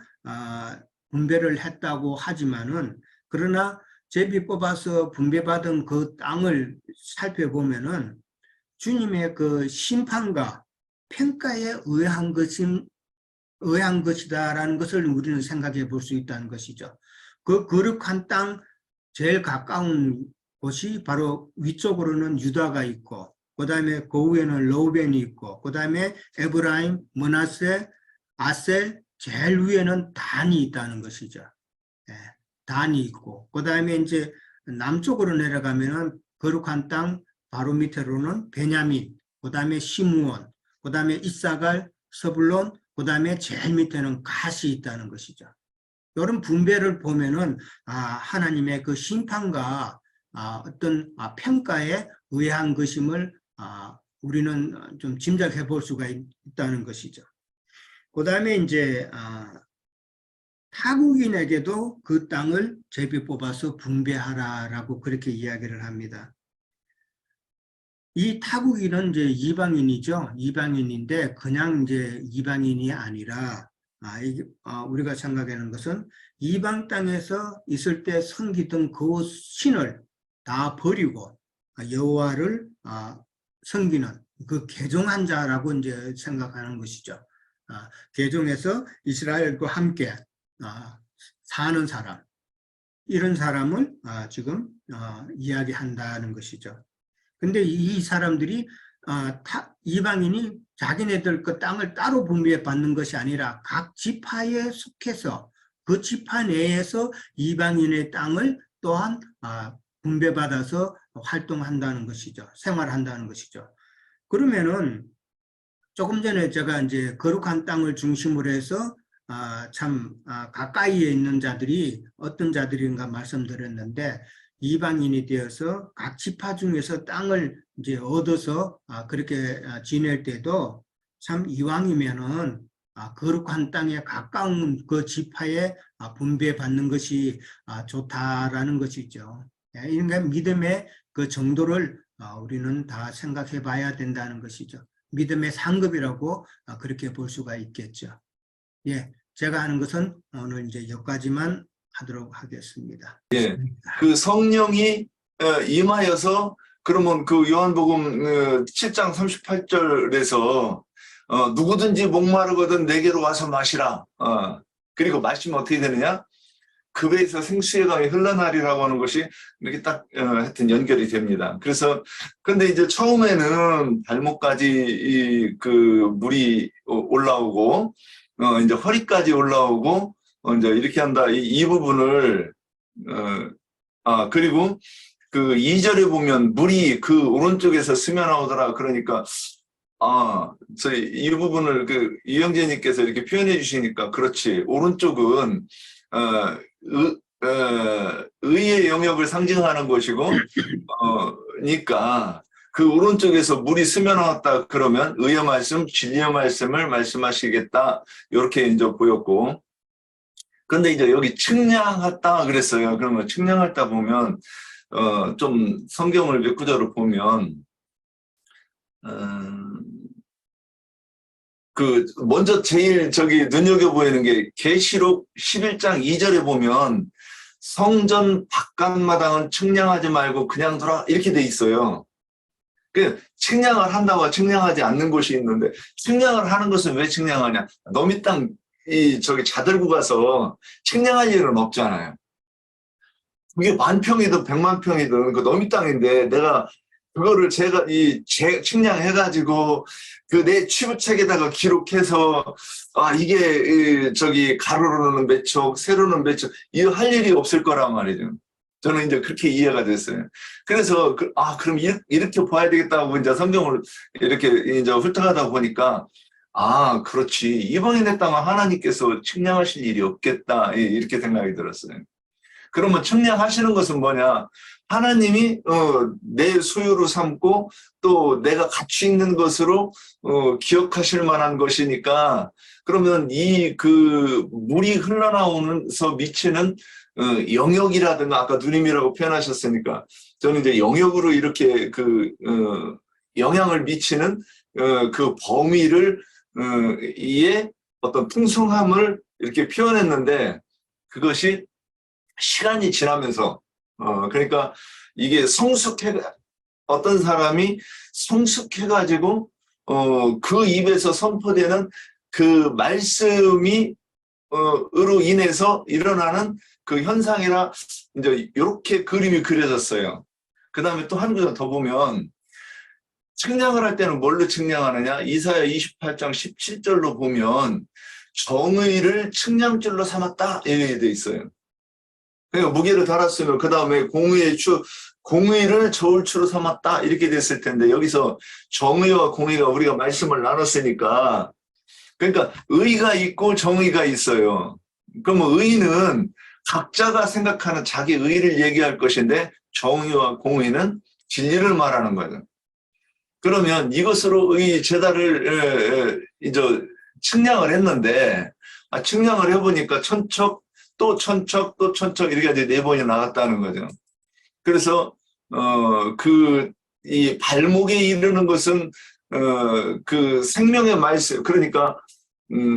분배를 했다고 하지만은, 그러나 제비 뽑아서 분배받은 그 땅을 살펴보면은 주님의 그 심판과 평가에 의한 것이다라는 것을 우리는 생각해 볼 수 있다는 것이죠. 그 거룩한 땅 제일 가까운 곳이 바로 위쪽으로는 유다가 있고, 그 다음에 그 위에는 로벤이 있고, 그 다음에 에브라임, 므낫세, 아셀, 제일 위에는 단이 있다는 것이죠. 예, 단이 있고, 그 다음에 이제 남쪽으로 내려가면은 거룩한 땅 바로 밑으로는 베냐민, 그 다음에 시므온, 그 다음에 이사갈, 서불론, 그 다음에 제일 밑에는 갓이 있다는 것이죠. 이런 분배를 보면은 하나님의 그 심판과 어떤 평가에 의한 것임을 우리는 좀 짐작해 볼 수가 있다는 것이죠. 그 다음에 이제 타국인에게도 그 땅을 제비 뽑아서 분배하라라고 그렇게 이야기를 합니다. 이 타국인은 이제 이방인이죠. 이방인인데 그냥 이제 이방인이 아니라 우리가 생각하는 것은 이방 땅에서 있을 때 섬기던 그 신을 다 버리고 여호와를 섬기는 그 개종한 자라고 이제 생각하는 것이죠. 개종해서 이스라엘과 함께 사는 사람, 이런 사람을 지금 이야기한다는 것이죠. 근데 이 사람들이 이방인이 자기네들 그 땅을 따로 분배받는 것이 아니라 각 지파에 속해서 그 지파 내에서 이방인의 땅을 또한 분배받아서 활동한다는 것이죠. 생활한다는 것이죠. 그러면은 조금 전에 제가 이제 거룩한 땅을 중심으로 해서 가까이에 있는 자들이 어떤 자들인가 말씀드렸는데, 이방인이 되어서 각 지파 중에서 땅을 이제 얻어서 그렇게 지낼 때도 참 이왕이면은 거룩한 땅에 가까운 그 지파에 분배받는 것이 좋다라는 것이죠. 그러니까 믿음의 그 정도를 우리는 다 생각해 봐야 된다는 것이죠. 믿음의 상급이라고 그렇게 볼 수가 있겠죠. 예, 제가 하는 것은 오늘 이제 여기까지만 하도록 하겠습니다. 예, 그 성령이 임하여서 그러면 그 요한복음 7장 38절에서 누구든지 목마르거든 내게로 와서 마시라. 그리고 마시면 어떻게 되느냐? 그 배에서 생수의 강이 흘러나리라고 하는 것이 이렇게 딱 하여튼 연결이 됩니다. 그래서 근데 이제 처음에는 발목까지 그 물이 올라오고 이제 허리까지 올라오고 이제 이렇게 한다. 이 부분을 그리고 그 2절에 보면 물이 그 오른쪽에서 스며나오더라. 그러니까 저희 이 부분을 그 이영재님께서 이렇게 표현해 주시니까 그렇지. 오른쪽은 의의 영역을 상징하는 것이고, 니까 그 오른쪽에서 물이 스며나왔다 그러면 의의 말씀, 진리의 말씀을 말씀하시겠다. 이렇게 이제 보였고. 근데 이제 여기 측량했다 그랬어요. 그러면 측량했다 보면, 좀 성경을 몇 구절을 보면, 먼저 제일 눈여겨보이는 게 계시록 11장 2절에 보면 성전 바깥마당은 측량하지 말고 그냥 둬라 이렇게 돼 있어요. 그 측량을 한다고 측량하지 않는 곳이 있는데, 측량을 하는 것은 왜 측량하냐? 너미 땅 자들고 가서 측량할 일은 없잖아요. 그게 10,000평이든 1,000,000평이든 그 너미 땅인데 내가 그거를 제가 측량해가지고 그 내 취부책에다가 기록해서 이게 가로로는 몇 촉, 세로는 몇 촉, 이거 할 일이 없을 거란 말이죠. 저는 이제 그렇게 이해가 됐어요. 그래서 그럼 이렇게 봐야 되겠다고 이제 성경을 이렇게 이제 훑어가다 보니까 그렇지. 이방인의 땅은 하나님께서 측량하실 일이 없겠다 이렇게 생각이 들었어요. 그러면 측량하시는 것은 뭐냐? 하나님이 내 소유로 삼고 또 내가 가치 있는 것으로 기억하실 만한 것이니까, 그러면 물이 흘러나오면서 미치는 영역이라든가 아까 누님이라고 표현하셨으니까 저는 이제 영역으로 이렇게 영향을 미치는 그 범위를 이에 어떤 풍성함을 이렇게 표현했는데, 그것이 시간이 지나면서 그러니까 이게 어떤 사람이 성숙해가지고 그 입에서 선포되는 그 말씀이 으로 인해서 일어나는 그 현상이라 이제 이렇게 그림이 그려졌어요. 그 다음에 또 한 구절 더 보면 측량을 할 때는 뭘로 측량하느냐? 이사야 28장 17절로 보면 정의를 측량줄로 삼았다 이렇게 돼 있어요. 그러니까 무게를 달았으면 그 다음에 공의를 저울추로 삼았다 이렇게 됐을 텐데, 여기서 정의와 공의가 우리가 말씀을 나눴으니까, 그러니까 의가 있고 정의가 있어요. 그러면 의는 각자가 생각하는 자기 의를 얘기할 것인데, 정의와 공의는 진리를 말하는 거예요. 그러면 이것으로 의 제단을 이제 측량을 했는데, 측량을 해보니까 천척 또 천척 또 천척 이렇게 이제 4번이 나갔다는 거죠. 그래서 이 발목에 이르는 것은 그 생명의 말씀, 그러니까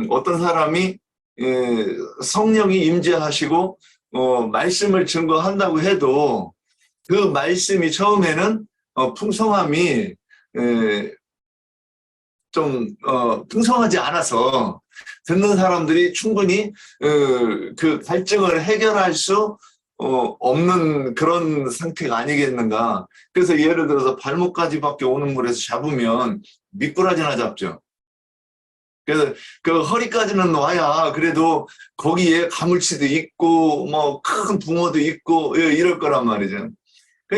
어떤 사람이 성령이 임재하시고 말씀을 증거한다고 해도 그 말씀이 처음에는 풍성함이 좀 풍성하지 않아서 듣는 사람들이 충분히 그 갈증을 해결할 수 없는 그런 상태가 아니겠는가. 그래서 예를 들어서 발목까지밖에 오는 물에서 잡으면 미꾸라지나 잡죠. 그래서 그 허리까지는 와야 그래도 거기에 가물치도 있고 뭐 큰 붕어도 있고 이럴 거란 말이죠.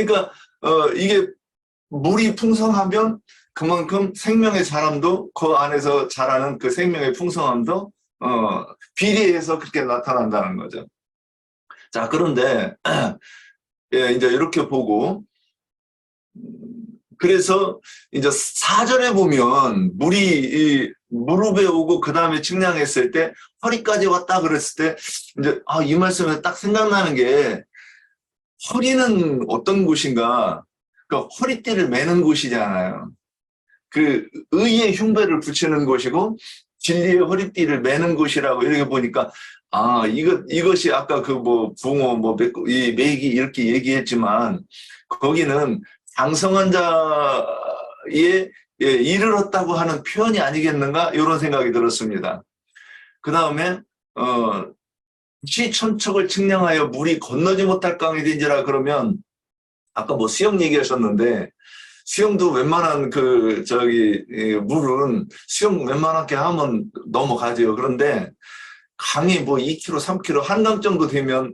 그러니까 이게 물이 풍성하면 그만큼 생명의 자람도 그 안에서 자라는 그 생명의 풍성함도 비례해서 그렇게 나타난다는 거죠. 자, 그런데 예, 이제 이렇게 보고 그래서 이제 4절에 보면 물이 이 무릎에 오고 그 다음에 측량했을 때 허리까지 왔다 그랬을 때 이제 이 말씀에 딱 생각나는 게 허리는 어떤 곳인가? 그러니까 허리띠를 매는 곳이잖아요. 그 의의 흉배를 붙이는 곳이고 진리의 허리띠를 매는 곳이라고 이렇게 보니까 이것이 아까 그 뭐 붕어 이 매기 이렇게 얘기했지만 거기는 장성한 자의 이르렀다고 하는 표현이 아니겠는가 이런 생각이 들었습니다. 그 다음에 시천척을 측량하여 물이 건너지 못할 강이 된지라 그러면 아까 뭐 수영 얘기하셨는데 수영도 웬만한 물은 수영 웬만하게 하면 넘어가죠. 그런데 강이 뭐 2km, 3km 한강 정도 되면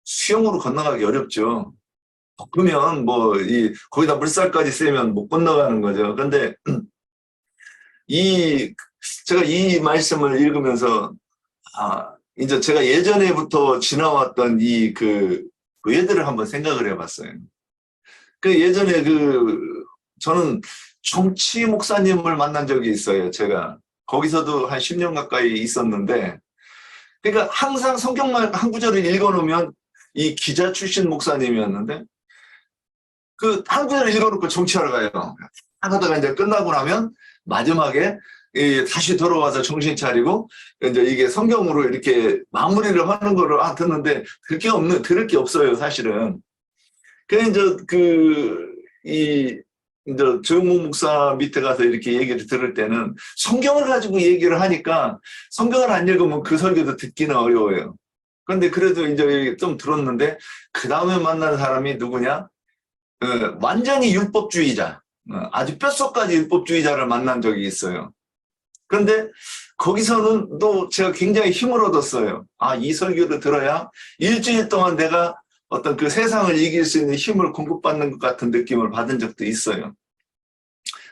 수영으로 건너가기 어렵죠. 그러면 거기다 물살까지 세면 못 건너가는 거죠. 그런데 제가 이 말씀을 읽으면서 이제 제가 예전에부터 지나왔던 그 예들을 한번 생각을 해봤어요. 예전에 저는 정치 목사님을 만난 적이 있어요. 제가 거기서도 한 10년 가까이 있었는데, 그러니까 항상 성경만 한 구절을 읽어놓으면 이 기자 출신 목사님이었는데 한 구절을 읽어놓고 정치하러 가요. 하다가 이제 끝나고 나면 마지막에 다시 돌아와서 정신 차리고 이제 이게 성경으로 이렇게 마무리를 하는 거를 듣는데 들을 게 없어요, 사실은. 그래서 이제 조영목 목사 밑에 가서 이렇게 얘기를 들을 때는 성경을 가지고 얘기를 하니까 성경을 안 읽으면 그 설교도 듣기는 어려워요. 그런데 그래도 이제 좀 들었는데 그 다음에 만난 사람이 누구냐? 완전히 율법주의자, 아주 뼛속까지 율법주의자를 만난 적이 있어요. 그런데 거기서는 또 제가 굉장히 힘을 얻었어요. 이 설교를 들어야 일주일 동안 내가 어떤 그 세상을 이길 수 있는 힘을 공급받는 것 같은 느낌을 받은 적도 있어요.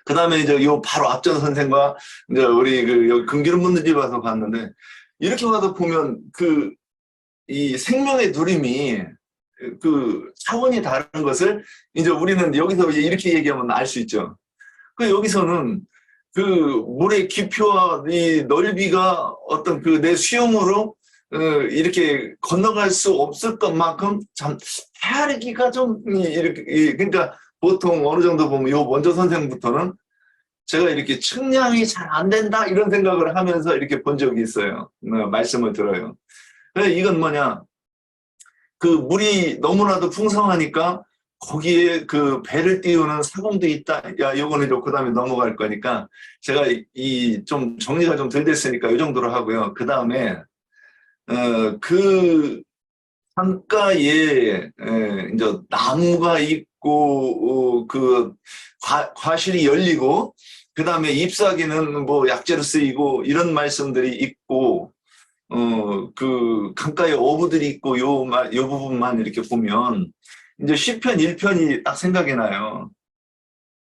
그 다음에 이제 바로 앞전 선생과 이제 우리 여기 금기름 묻는 집 와서 봤는데 이렇게 와서 보면 이 생명의 누림이 차원이 다른 것을 이제 우리는 여기서 이렇게 얘기하면 알 수 있죠. 여기서는 물의 깊이와 이 넓이가 어떤 내 수용으로 이렇게 건너갈 수 없을 것만큼 참 헤아리기가 좀 이렇게 그러니까 보통 어느 정도 보면 원조 선생부터는 제가 이렇게 측량이 잘 안 된다 이런 생각을 하면서 이렇게 본 적이 있어요. 말씀을 들어요. 이건 뭐냐? 물이 너무나도 풍성하니까 거기에 배를 띄우는 사공도 있다. 요거는 그 다음에 넘어갈 거니까 제가 좀 정리가 좀 덜 됐으니까 이 정도로 하고요. 그 다음에 강가에 이제 나무가 있고 과실이 열리고 그 다음에 잎사귀는 약재로 쓰이고 이런 말씀들이 있고 강가에 어부들이 있고 요 부분만 이렇게 보면 이제 시편 1편이 딱 생각이 나요.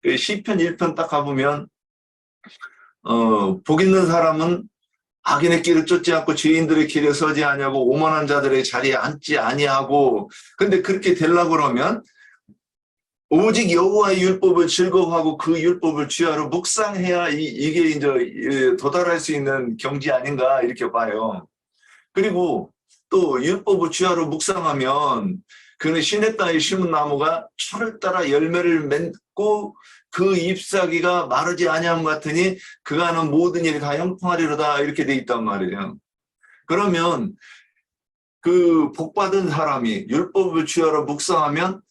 시편 1편 딱 가보면 복 있는 사람은 악인의 길을 쫓지 않고 죄인들의 길에 서지 아니하고 오만한 자들의 자리에 앉지 아니하고 근데 그렇게 되려고 그러면 오직 여호와의 율법을 즐거워하고 그 율법을 주야로 묵상해야 이게 이제 도달할 수 있는 경지 아닌가 이렇게 봐요. 그리고 또 율법을 주야로 묵상하면 그는 시냇가에 심은 나무가 철을 따라 열매를 맺고 그 잎사귀가 마르지 아니함 같으니 그가 하는 모든 일이 다 형통하리로다 이렇게 돼 있단 말이에요. 그러면 복받은 사람이 율법을 주야로 묵상하면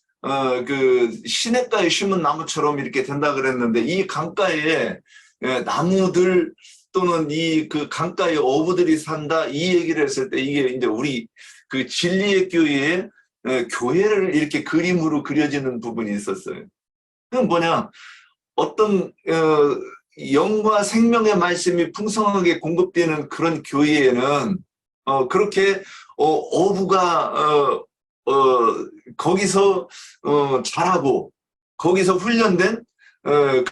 시냇가에 심은 나무처럼 이렇게 된다 그랬는데 이 강가에 나무들 또는 강가에 어부들이 산다 이 얘기를 했을 때 이게 이제 우리 진리의 교회에 교회를 이렇게 그림으로 그려지는 부분이 있었어요. 그건 뭐냐? 어떤 영과 생명의 말씀이 풍성하게 공급되는 그런 교회에는 그렇게 어부가 거기서 자라고 거기서 훈련된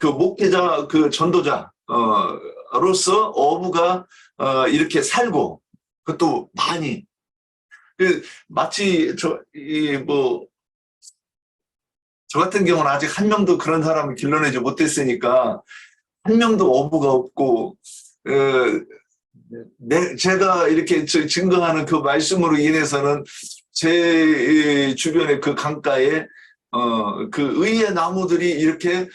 그 목회자 그 전도자 로서 어부가 이렇게 살고 그것도 많이 마치 저 같은 경우는 아직 한 명도 그런 사람을 길러내지 못했으니까 한 명도 어부가 없고 제가 이렇게 증거하는 그 말씀으로 인해서는 제 주변의 그 강가에 그 의의 나무들이 이렇게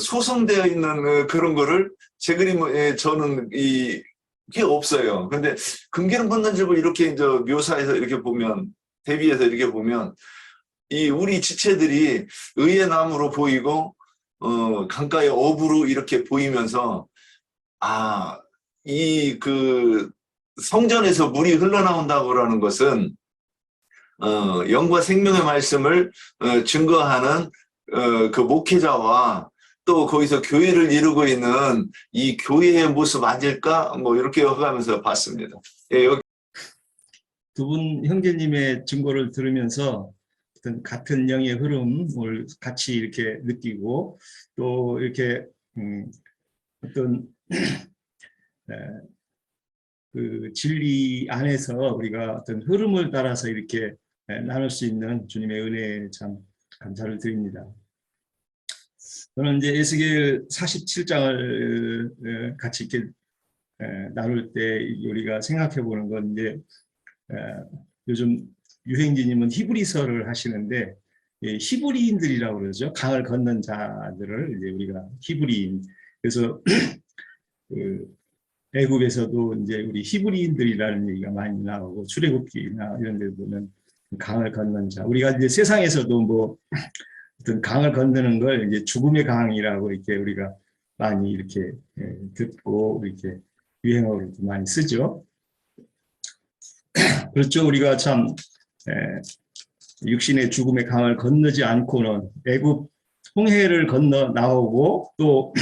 소성되어 있는 그런 거를 제 그림에 저는 이게 없어요. 근데 금기름 붓는 집을 이렇게 이제 묘사해서 이렇게 보면 대비해서 이렇게 보면 이 우리 지체들이 의의 나무로 보이고 강가의 어부로 이렇게 보이면서 이 그 성전에서 물이 흘러나온다고라는 것은 영과 생명의 말씀을 증거하는 그 목회자와 또 거기서 교회를 이루고 있는 이 교회의 모습 아닐까 뭐 이렇게 해가면서 봤습니다. 예, 여기. 두 분 형제님의 증거를 들으면서 어떤 같은 영의 흐름을 같이 이렇게 느끼고 또 이렇게 어떤 그 진리 안에서 우리가 어떤 흐름을 따라서 이렇게 나눌 수 있는 주님의 은혜에 참 감사를 드립니다. 저는 이제 에스겔 47장을 같이 이렇게 나눌 때 우리가 생각해 보는 건 이제 요즘 유행진님은 히브리서를 하시는데 히브리인들이라고 그러죠. 강을 건넌 자들을 이제 우리가 히브리인. 그래서 그 애굽에서도 이제 우리 히브리인들이라는 얘기가 많이 나오고 출애굽기나 이런 데 보면 강을 건넌 자. 우리가 이제 세상에서도 뭐 어떤 강을 건너는 걸 이제 죽음의 강이라고 이렇게 우리가 많이 이렇게 듣고 이렇게 유행어로 많이 쓰죠. 그렇죠. 우리가 참 육신의 죽음의 강을 건너지 않고는 애굽 홍해를 건너 나오고 또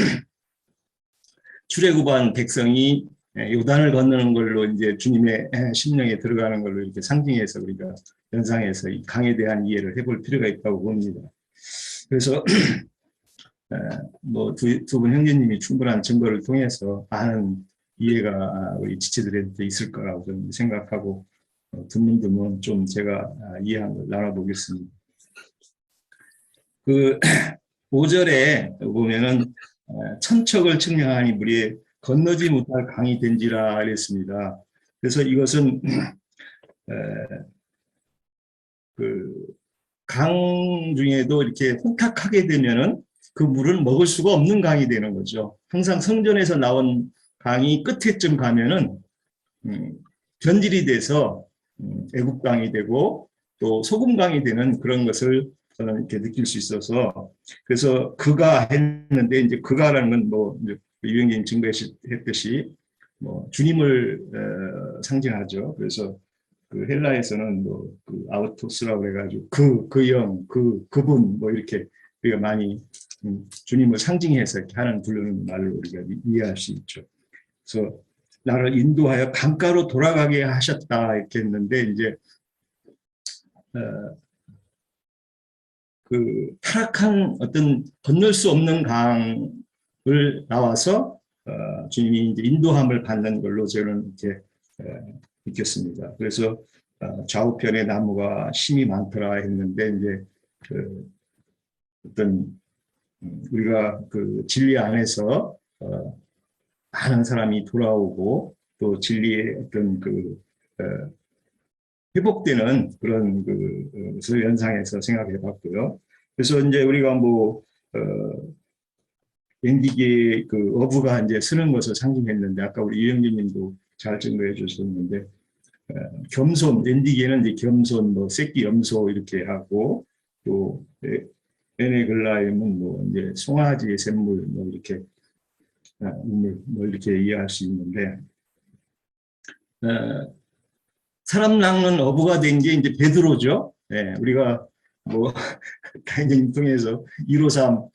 출애굽한 백성이 요단을 건너는 걸로 이제 주님의 심령에 들어가는 걸로 이렇게 상징해서 우리가 연상해서 이 강에 대한 이해를 해볼 필요가 있다고 봅니다. 그래서 뭐 두 분 형제님이 충분한 증거를 통해서 많은 이해가 우리 지체들한테 있을 거라고 저는 생각하고 드문드문 좀 제가 이해한 걸 나눠보겠습니다. 그 5절에 보면은 천척을 측량하니 물이 건너지 못할 강이 된지라 이랬습니다. 그래서 이것은 그 강 중에도 이렇게 혹탁하게 되면은 그 물은 먹을 수가 없는 강이 되는 거죠. 항상 성전에서 나온 강이 끝에쯤 가면은 변질이 돼서 애국강이 되고 또 소금강이 되는 그런 것을 저는 이렇게 느낄 수 있어서 그래서 그가 했는데 이제 그가라는 건 뭐 유영진 증거했듯이 뭐 주님을 상징하죠. 그래서 그 헬라에서는 뭐 그 아우토스라고 해가지고 그분 뭐 이렇게 우리가 많이 주님을 상징해서 이렇게 하는 부르는 말로 우리가 이해할 수 있죠. 그래서 나를 인도하여 강가로 돌아가게 하셨다 이렇게 했는데 이제 그 타락한 어떤 건널 수 없는 강을 나와서 주님이 이제 인도함을 받는 걸로 저는 이렇게 느꼈습니다. 그래서 좌우편에 나무가 심이 많더라 했는데 이제 그 어떤 우리가 그 진리 안에서 많은 사람이 돌아오고 또 진리의 어떤 그 회복되는 그런 것을 연상해서 생각해 봤고요. 그래서 이제 우리가 뭐 엔디게 그 어부가 이제 쓰는 것을 상징했는데 아까 우리 이영진 님도 잘 증거해 주셨는데 겸손, 엔디게는 이제 겸손, 뭐 새끼 염소 이렇게 하고 또 에네글라임은 뭐 이제 송아지의 샘물 뭐 이렇게 뭐 이렇게 이해할 수 있는데 사람 낚는 어부가 된 게 이제 베드로죠. 네, 우리가 뭐 다행히 통해서 153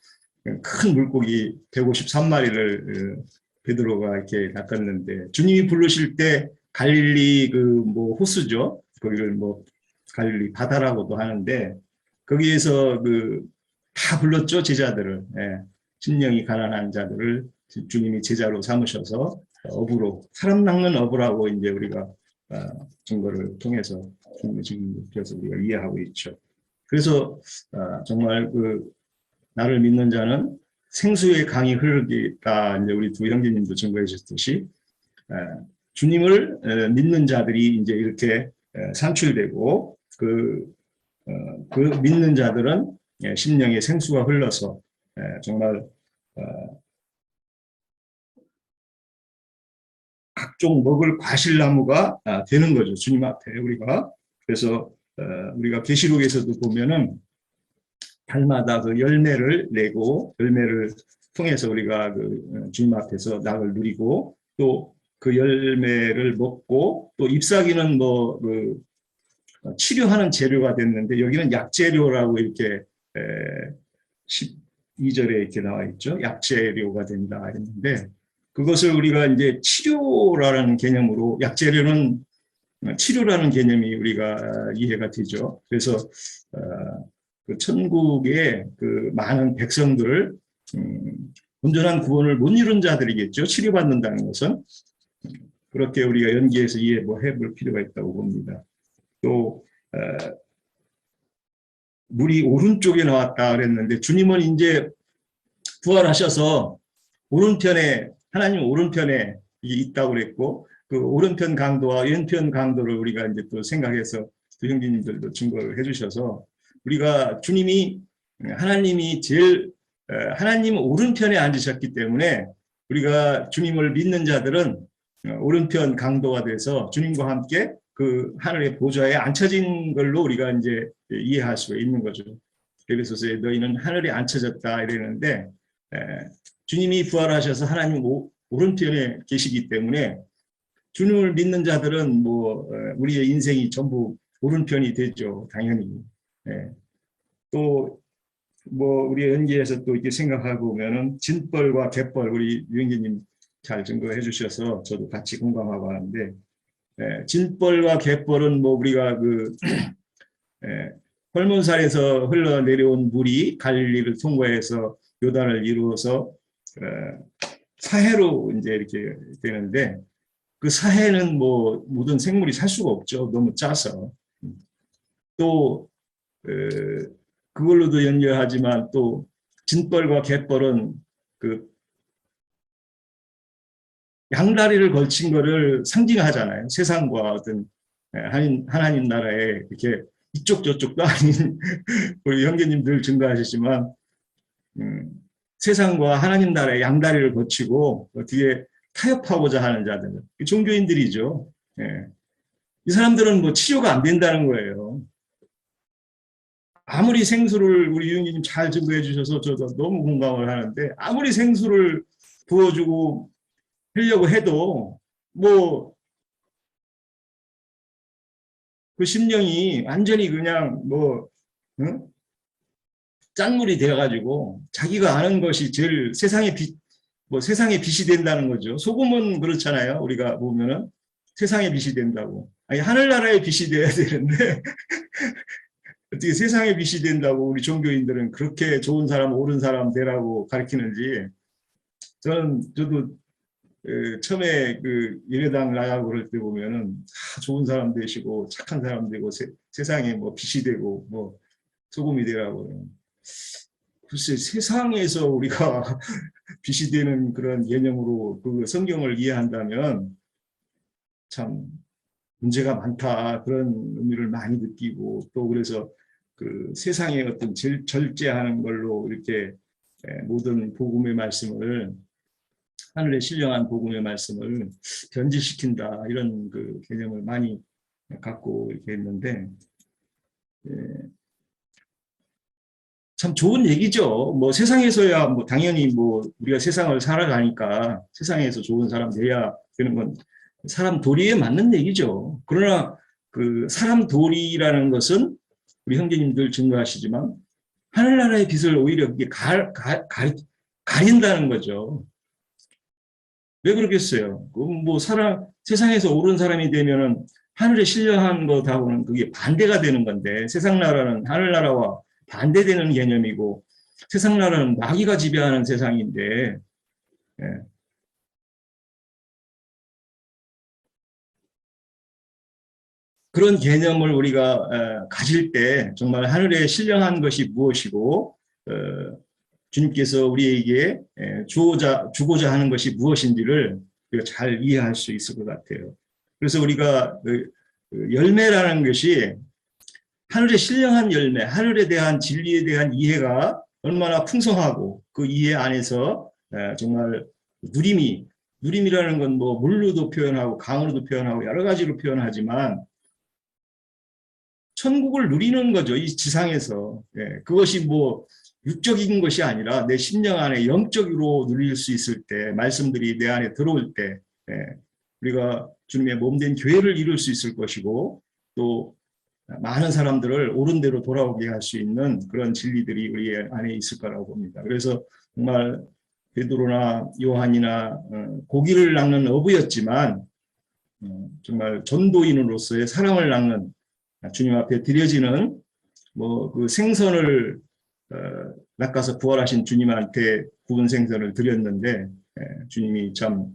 큰 물고기 153마리를 베드로가 이렇게 낚았는데 주님이 부르실 때 갈릴리 그 뭐 호수죠. 거기를 뭐 갈릴리 바다라고도 하는데 거기에서 다 불렀죠, 제자들을. 예, 심령이 가난한 자들을 주님이 제자로 삼으셔서 어부로, 사람 낚는 어부라고 이제 우리가 증거를 통해서 지금 그래서 우리가 이해하고 있죠. 그래서 정말 나를 믿는 자는 생수의 강이 흐르겠다. 이제 우리 두 형제님도 증거해 주셨듯이 주님을 믿는 자들이 이제 이렇게 산출되고 그 믿는 자들은 심령의 생수가 흘러서 정말 각종 먹을 과실나무가 되는 거죠. 주님 앞에 우리가. 그래서 우리가 계시록에서도 보면은 달마다 그 열매를 내고 열매를 통해서 우리가 주님 앞에서 낙을 누리고 또 그 열매를 먹고 또 잎사귀는 치료하는 재료가 됐는데 여기는 약재료라고 이렇게 12절에 이렇게 나와 있죠. 약재료가 된다 했는데 그것을 우리가 이제 치료라는 개념으로 약재료는 치료라는 개념이 우리가 이해가 되죠. 그래서 그 천국의 그 많은 백성들을 온전한 구원을 못 이룬 자들이겠죠. 치료받는다는 것은 그렇게 우리가 연기해서 해볼 필요가 있다고 봅니다. 또 물이 오른쪽에 나왔다 그랬는데 주님은 이제 부활하셔서 오른편에 하나님 오른편에 있다고 그랬고 그 오른편 강도와 왼편 강도를 우리가 이제 또 생각해서 두 형제님들도 증거를 해주셔서 우리가 주님이 하나님이 제일 하나님 오른편에 앉으셨기 때문에 우리가 주님을 믿는 자들은 오른편 강도가 돼서 주님과 함께 그 하늘의 보좌에 앉혀진 걸로 우리가 이제 이해할 수가 있는 거죠. 에베소서에 너희는 하늘에 앉혀졌다 이러는데 주님이 부활하셔서 하나님 오른편에 계시기 때문에 주님을 믿는 자들은 우리의 인생이 전부 오른편이 되죠. 당연히. 또 우리 연기에서 또 이렇게 생각하고 보면은 진벌과 갯벌 우리 유영기님 잘 증거해 주셔서 저도 같이 공감하고 하는데 진벌과 갯벌은 우리가 헐몬산에서 흘러내려온 물이 갈릴리를 통과해서 요단을 이루어서 사해로 이제 이렇게 되는데 그 사해는 모든 생물이 살 수가 없죠. 너무 짜서. 또 그걸로도 연결하지만 또 진벌과 갯벌은 그 양다리를 걸친 거를 상징하잖아요. 세상과 어떤 하나님 나라에 이렇게 이쪽 저쪽도 아닌 우리 형제님들 증거하시지만 세상과 하나님 나라의 양다리를 거치고 뒤에 타협하고자 하는 자들, 종교인들이죠. 이 사람들은 치료가 안 된다는 거예요. 아무리 생수를 우리 유영기님 잘 증거해 주셔서 저도 너무 공감을 하는데 아무리 생수를 부어주고 하려고 해도 그 심령이 완전히 그냥 짠물이 되어가지고 자기가 아는 것이 제일 세상의 빛이 된다는 거죠. 소금은 그렇잖아요. 우리가 보면은 세상의 빛이 된다고. 아니 하늘나라의 빛이 돼야 되는데 어떻게 세상의 빛이 된다고 우리 종교인들은 그렇게 좋은 사람, 옳은 사람 되라고 가르치는지 저도 처음에 예배당 나가고 그럴 때 보면은 좋은 사람 되시고 착한 사람 되고 세상에 빛이 되고 소금이 되라고. 글쎄 세상에서 우리가 빛이 되는 그런 개념으로 그 성경을 이해한다면 참 문제가 많다 그런 의미를 많이 느끼고 또 그래서 그 세상의 어떤 절제하는 걸로 이렇게 모든 복음의 말씀을 하늘에 신령한 복음의 말씀을 변질시킨다 이런 그 개념을 많이 갖고 이렇게 했는데 참 좋은 얘기죠. 세상에서야 당연히 우리가 세상을 살아가니까 세상에서 좋은 사람 돼야 되는 건 사람 도리에 맞는 얘기죠. 그러나 그 사람 도리라는 것은 우리 형제님들 증거하시지만 하늘나라의 빛을 오히려 가린다는 거죠. 왜 그러겠어요? 세상에서 옳은 사람이 되면은 하늘에 신령한 것하고는 그게 반대가 되는 건데, 세상 나라는 하늘나라와 반대되는 개념이고, 세상 나라는 마귀가 지배하는 세상인데, 예. 그런 개념을 우리가 가질 때 정말 하늘에 신령한 것이 무엇이고, 주님께서 우리에게 주고자 하는 것이 무엇인지를 우리가 잘 이해할 수 있을 것 같아요. 그래서 우리가 그 열매라는 것이 하늘의 신령한 열매, 하늘에 대한 진리에 대한 이해가 얼마나 풍성하고 그 이해 안에서 정말 누림이라는 건 뭐 물로도 표현하고 강으로도 표현하고 여러 가지로 표현하지만 천국을 누리는 거죠. 이 지상에서. 그것이 뭐 육적인 것이 아니라 내 심령 안에 영적으로 누릴 수 있을 때, 말씀들이 내 안에 들어올 때 우리가 주님의 몸된 교회를 이룰 수 있을 것이고, 또 많은 사람들을 옳은 대로 돌아오게 할 수 있는 그런 진리들이 우리 안에 있을 거라고 봅니다. 그래서 정말 베드로나 요한이나 고기를 낚는 어부였지만 정말 전도인으로서의 사랑을 낚는, 주님 앞에 드려지는 뭐 그 생선을 낚아서 부활하신 주님한테 구운 생선을 드렸는데 주님이 참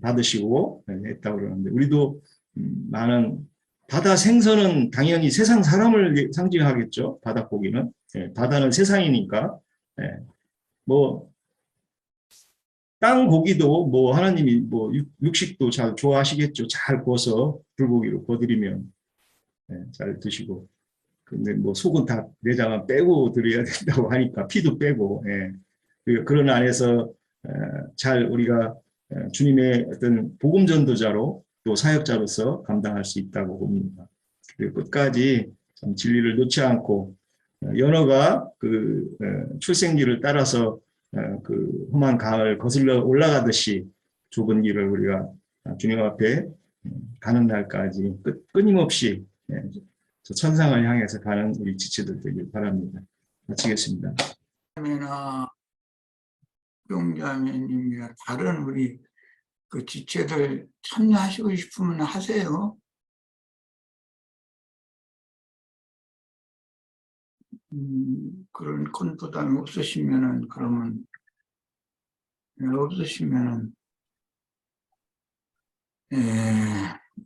받으시고 했다고 그러는데, 우리도 많은 바다 생선은 당연히 세상 사람을 상징하겠죠. 바닷고기는 바다는 세상이니까. 뭐 땅 고기도 뭐 하나님이 뭐 육식도 잘 좋아하시겠죠. 잘 구워서 불고기로 구워드리면 잘 드시고. 근데 뭐 속은 다 내장은 빼고 드려야 된다고 하니까 피도 빼고. 그런 안에서 잘 우리가 주님의 어떤 복음 전도자로 또 사역자로서 감당할 수 있다고 봅니다. 그리고 끝까지 참 진리를 놓지 않고 연어가 그 출생길을 따라서 그 험한 강을 거슬러 올라가듯이 좁은 길을 우리가 주님 앞에 가는 날까지 끊임없이 저 천상을 향해서 가는 우리 지체들 되길 바랍니다. 마치겠습니다. 용자매님이나 다른 우리 그 지체들 참여하시고 싶으면 하세요. 그런 큰 부담이 없으시면은, 그러면 없으시면은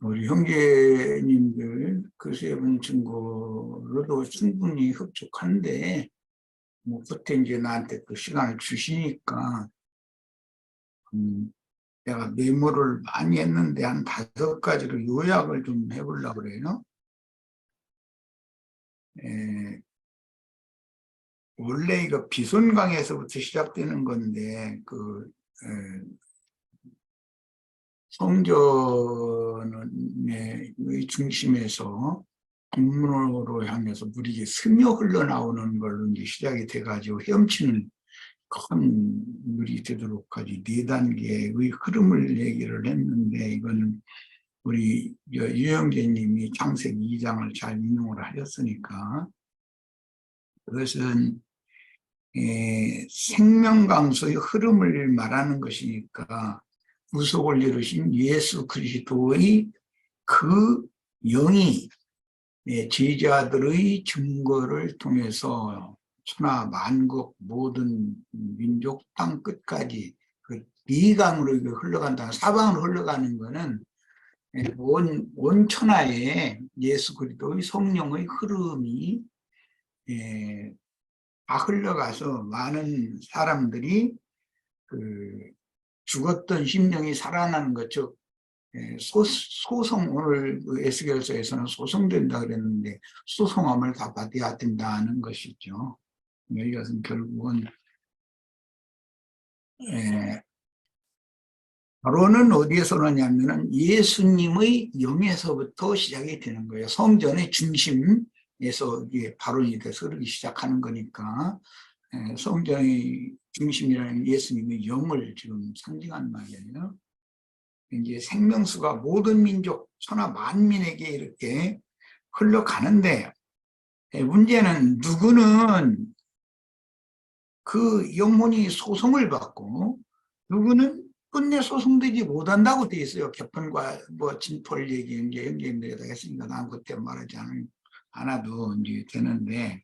우리 형제님들 그 세 분 증거로도 충분히 흡족한데, 뭐 그때 이제 나한테 그 시간을 주시니까 내가 메모를 많이 했는데 한 5가지로 요약을 좀 해보려고 그래요. 원래 이거 비손강에서부터 시작되는 건데, 그 성전의 중심에서 국문으로 향해서 물이 스며 흘러나오는 걸로 이제 시작이 돼가지고 헤엄치는 큰 물이 되도록까지 4단계의 흐름을 얘기를 했는데, 이거는 우리 유영재님이 창세기 2장을 잘 인용을 하셨으니까, 그것은 생명강수의 흐름을 말하는 것이니까 구속을 이루신 예수 그리스도의 그 영이 제자들의 증거를 통해서 천하 만국 모든 민족 땅 끝까지 그 비강으로 흘러간다. 사방으로 흘러가는 거는 온 천하에 예수 그리스도의 성령의 흐름이 다 흘러가서 많은 사람들이 그 죽었던 심령이 살아나는 것, 즉 소송, 오늘 에스겔서에서는 소송된다 그랬는데 소송함을 다 받아야 된다는 것이죠. 이것은 결국은 바로는 어디에서 오냐면은 예수님의 영에서부터 시작이 되는 거예요. 성전의 중심에서 이게 발언이 돼서 그러기 시작하는 거니까, 성전의 중심이라는 예수님의 영을 지금 상징하는 말이에요. 이제 생명수가 모든 민족, 천하 만민에게 이렇게 흘러가는데, 문제는 누구는 그 영혼이 소송을 받고, 누구는 끝내 소송되지 못한다고 돼 있어요. 개편과 뭐 진포를 얘기 이제 연계인들에다 했으니까 난 그때 말하지 않아도 이제 되는데,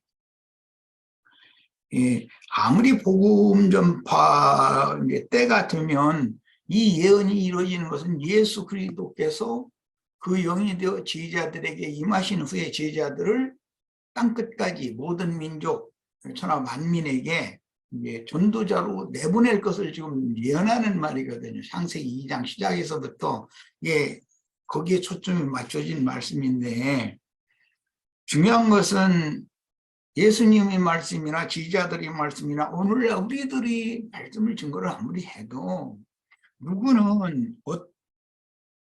예, 아무리 복음 전파 이제 때가 되면 이 예언이 이루어지는 것은 예수 그리스도께서 그 영이 되어 제자들에게 임하신 후에 제자들을 땅 끝까지 모든 민족 천하 만민에게 이제 전도자로 내보낼 것을 지금 예언하는 말이거든요. 창세기 2장 시작에서부터 예, 거기에 초점이 맞춰진 말씀인데, 중요한 것은 예수님의 말씀이나 지지자들의 말씀이나 오늘날 우리들이 말씀을 증거를 아무리 해도 누구는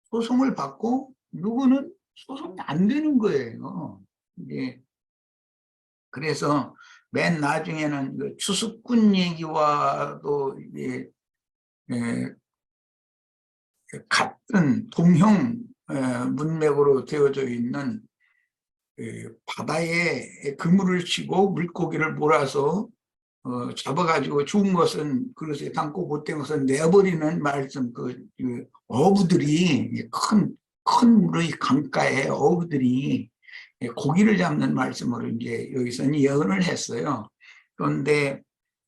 소송을 받고 누구는 소송이 안 되는 거예요. 이게 그래서 맨 나중에는 그 추수꾼 얘기와도 이게 같은 동형 문맥으로 되어져 있는 바다에 그물을 치고 물고기를 몰아서 잡아가지고 죽은 것은 그릇에 담고 못된 것은 내버리는 말씀, 그 어부들이 큰 물의 강가에 어부들이 고기를 잡는 말씀으로 이제 여기서는 예언을 했어요. 그런데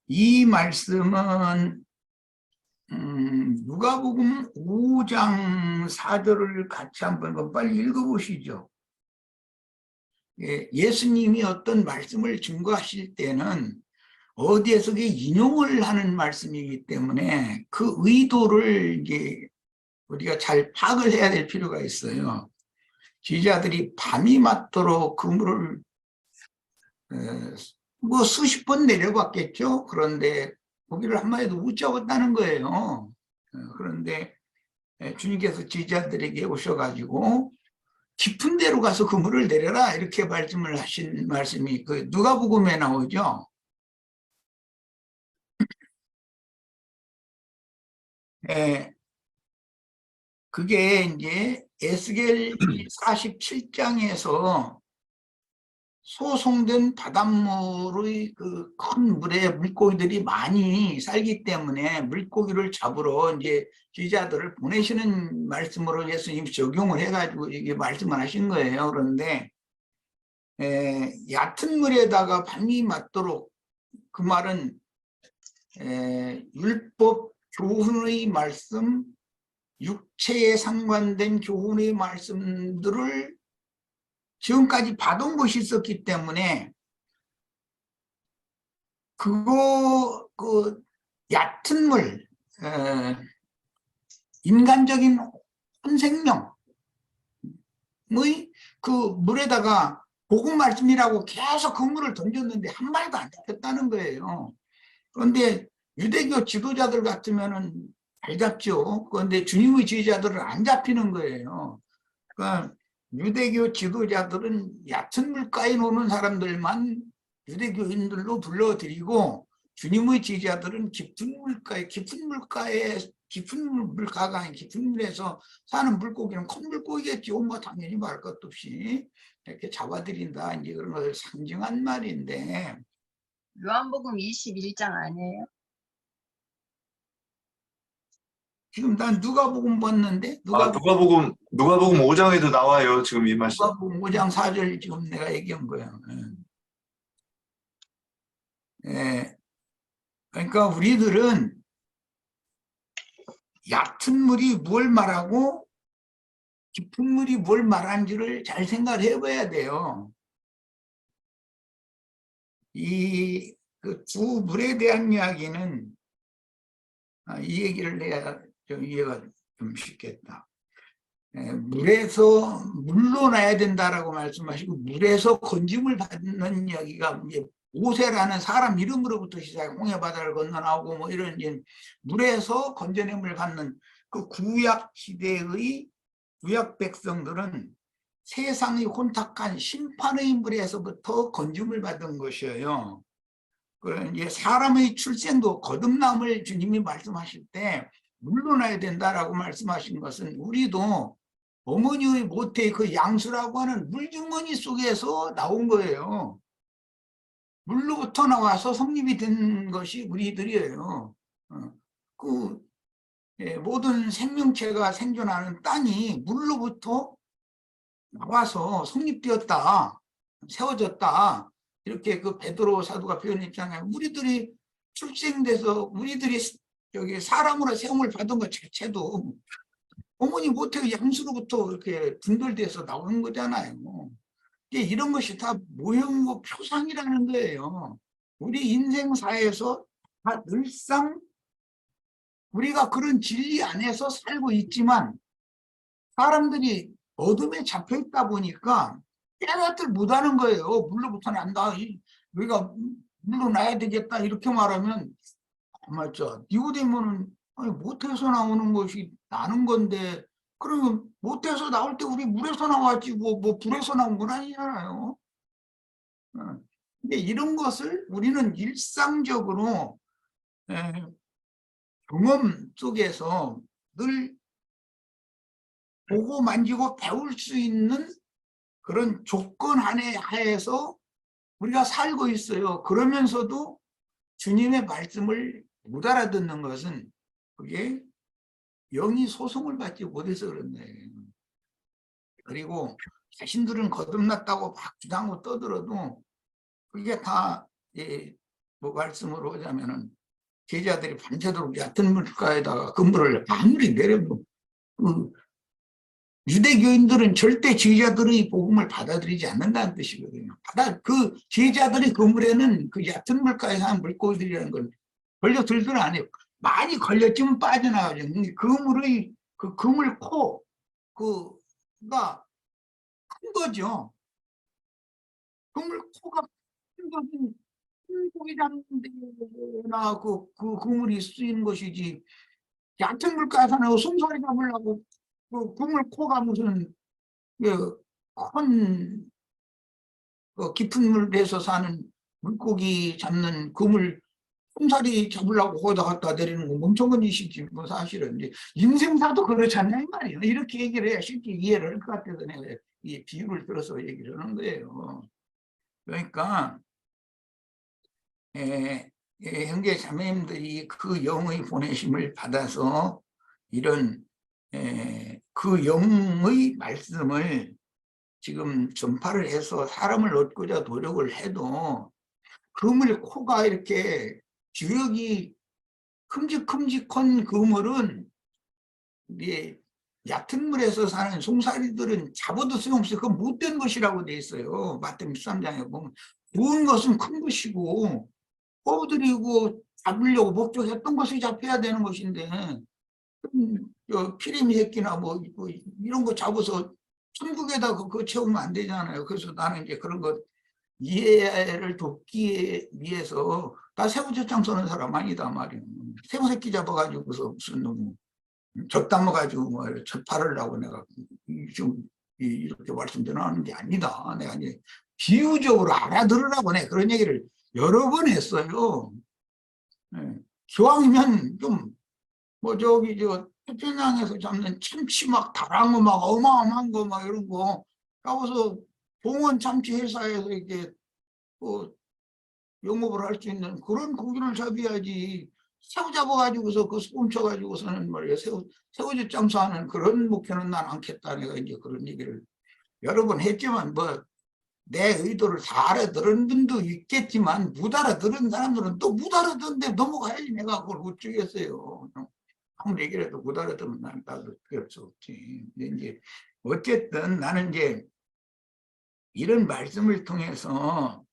이 말씀은 누가복음 5장 4절을 같이 한번 빨리 읽어보시죠. 예수님이 어떤 말씀을 증거하실 때는 어디에서 인용을 하는 말씀이기 때문에 그 의도를 이제 우리가 잘 파악을 해야 될 필요가 있어요. 지지자들이 밤이 맞도록 그물을 뭐 수십 번 내려봤겠죠. 그런데 고기를 한 마리도 못 잡았다는 거예요. 그런데 주님께서 지지자들에게 오셔가지고 깊은 데로 가서 그물을 내려라 이렇게 말씀을 하신 말씀이 그 누가복음에 나오죠. 그게 이제 에스겔 47장에서 소송된 바닷물의 그 큰 물에 물고기들이 많이 살기 때문에 물고기를 잡으러 이제 지자들을 보내시는 말씀으로 예수님이 적용을 해가지고 이게 말씀을 하신 거예요. 그런데 얕은 물에다가 밤이 맞도록, 그 말은 율법 교훈의 말씀, 육체에 상관된 교훈의 말씀들을 지금까지 받은 것이 있었기 때문에 그 얕은 물, 인간적인 혼생명의 그 물에다가 복음 말씀이라고 계속 그 물을 던졌는데 한 마리도 안 잡혔다는 거예요. 그런데 유대교 지도자들 같으면은 잘 잡죠. 그런데 주님의 지도자들은 안 잡히는 거예요. 그러니까 유대교 지도자들은 얕은 물가에 노는 사람들만 유대교인들로 불러들이고, 주님의 지도자들은 깊은 물가가 아닌 깊은 물에서 사는 물고기는 큰 물고기겠죠. 뭐 당연히 말 것도 없이 이렇게 잡아들인다, 이제 그런 것을 상징한 말인데. 요한복음 21장 아니에요? 지금 난 누가복음 봤는데 누가복음 5장에도 나와요. 지금 이 말씀. 누가복음 5장 4절 지금 내가 얘기한 거예요. 그러니까 우리들은 얕은 물이 뭘 말하고 깊은 물이 뭘 말하는지를 잘 생각을 해봐야 돼요. 이 그 두 물에 대한 이야기는 이 얘기를 해야 좀 이해가 좀 쉽겠다. 물에서 물러나야 된다라고 말씀하시고, 물에서 건짐을 받는 이야기가 모세라는 사람 이름으로부터 시작해 홍해 바다를 건너나오고 뭐 이런 물에서 건져냄을 받는 그 구약 시대의 구약 백성들은 세상의 혼탁한 심판의 물에서부터 건짐을 받은 것이에요. 이제 사람의 출생도 거듭남을 주님이 말씀하실 때 물러나야 된다라고 말씀하신 것은, 우리도 어머니의 모태의 그 양수라고 하는 물주머니 속에서 나온 거예요. 물로부터 나와서 성립이 된 것이 우리들이에요. 그 모든 생명체가 생존하는 땅이 물로부터 나와서 성립되었다, 세워졌다, 이렇게 그 베드로 사도가 표현했잖아요. 우리들이 출생돼서 우리들이 여기 사람으로 세움을 받은 것 자체도 어머니 모태의 양수로부터 이렇게 분별돼서 나오는 거잖아요. 이런 것이 다 모형이고 표상이라는 거예요. 우리 인생사에서 다 늘상 우리가 그런 진리 안에서 살고 있지만 사람들이 어둠에 잡혀 있다 보니까 깨닫을 못하는 거예요. 물로부터 난다. 우리가 물로 나야 되겠다. 이렇게 말하면 맞죠. 니고데모는 모태에서 나오는 것이 나는 건데 그러면 모태에서 나올 때 우리 물에서 나왔지 뭐 불에서 나온 건 아니잖아요. 근데 이런 것을 우리는 일상적으로 경험 속에서 늘 보고 만지고 배울 수 있는 그런 조건 하에서 우리가 살고 있어요. 그러면서도 주님의 말씀을 못 알아듣는 것은 그게 영이 소송을 받지 못해서 그런 거예요. 그리고 자신들은 거듭났다고 막 주장하고 떠들어도 그게 다 뭐 말씀으로 하자면은 제자들이 밤새도록 얕은 물가에다가 그물을 아무리 내려도 그 유대교인들은 절대 제자들의 복음을 받아들이지 않는다는 뜻이거든요. 그 제자들의 그물에는 그 얕은 물가에 사는 물고기들이라는 걸 걸려들들 안 해요. 많이 걸렸지만 빠져나가죠. 그물의 그 그물 코가 큰 거죠. 그물 코가 큰 것은 큰 고기 잡는 데나 그 그물이 쓰이는 것이지 얕은 물가에 사는 송사리 잡으려고 그 그물 코가 무슨 큰 깊은 물에서 사는 물고기 잡는 그물 솜사리 잡으려고 거기다 갖다 내리는 거 멍청한 짓이지 뭐 사실은 이제 인생사도 그렇잖아요 말이에요. 이렇게 얘기를 해야 쉽게 이해를 할 것 같아서 내가 이 비유를 들어서 얘기를 하는 거예요. 그러니까 형제 자매님들이 그 영의 보내심을 받아서 이런 그 영의 말씀을 지금 전파를 해서 사람을 얻고자 노력을 해도 그물 코가 이렇게 주역이 큼직큼직한 그물은 이게 얕은 물에서 사는 송사리들은 잡아도 소용없어요. 그건 못된 것이라고 돼 있어요. 마태복음 13장에 보면 좋은 것은 큰 것이고 뽑아들이고 잡으려고 목적했던 것이 잡혀야 되는 것인데 피레미 새끼나 뭐 이런 거 잡아서 천국에다 그거 채우면 안 되잖아요. 그래서 나는 이제 그런 거 이해를 돕기 위해서 나 새우젓장 써는 사람 아니다 말이에요. 새우 새끼 잡아가지고서 무슨 놈 젖담아가지고 뭐 젖팔으려고 내가 좀 이렇게 말씀드리는 게 아니다. 내가 이제 비유적으로 알아들으라고 내가 그런 얘기를 여러 번 했어요. 기왕이면 좀 뭐 저기 저 태평양에서 잡는 참치 막 다랑어 막 어마어마한 거 막 이런 거 가서 봉원 참치 회사에서 이렇게 영업을 할 수 있는 그런 고기를 잡아야지. 새우 잡아가지고서 그 소금 쳐가지고서는 말이야 새우젓 장사하는 그런 목표는 난 않겠다. 내가 이제 그런 얘기를 여러 번 했지만 뭐 내 의도를 다 알아들은 분도 있겠지만 못 알아들은 사람들은 또 못 알아듣는데 넘어가야지. 내가 그걸 어쩌겠어요. 아무리 얘기를 해도 못 알아들으면 나는 나도 어떻게 할 수 없지. 근데 이제 어쨌든 나는 이제 이런 말씀을 통해서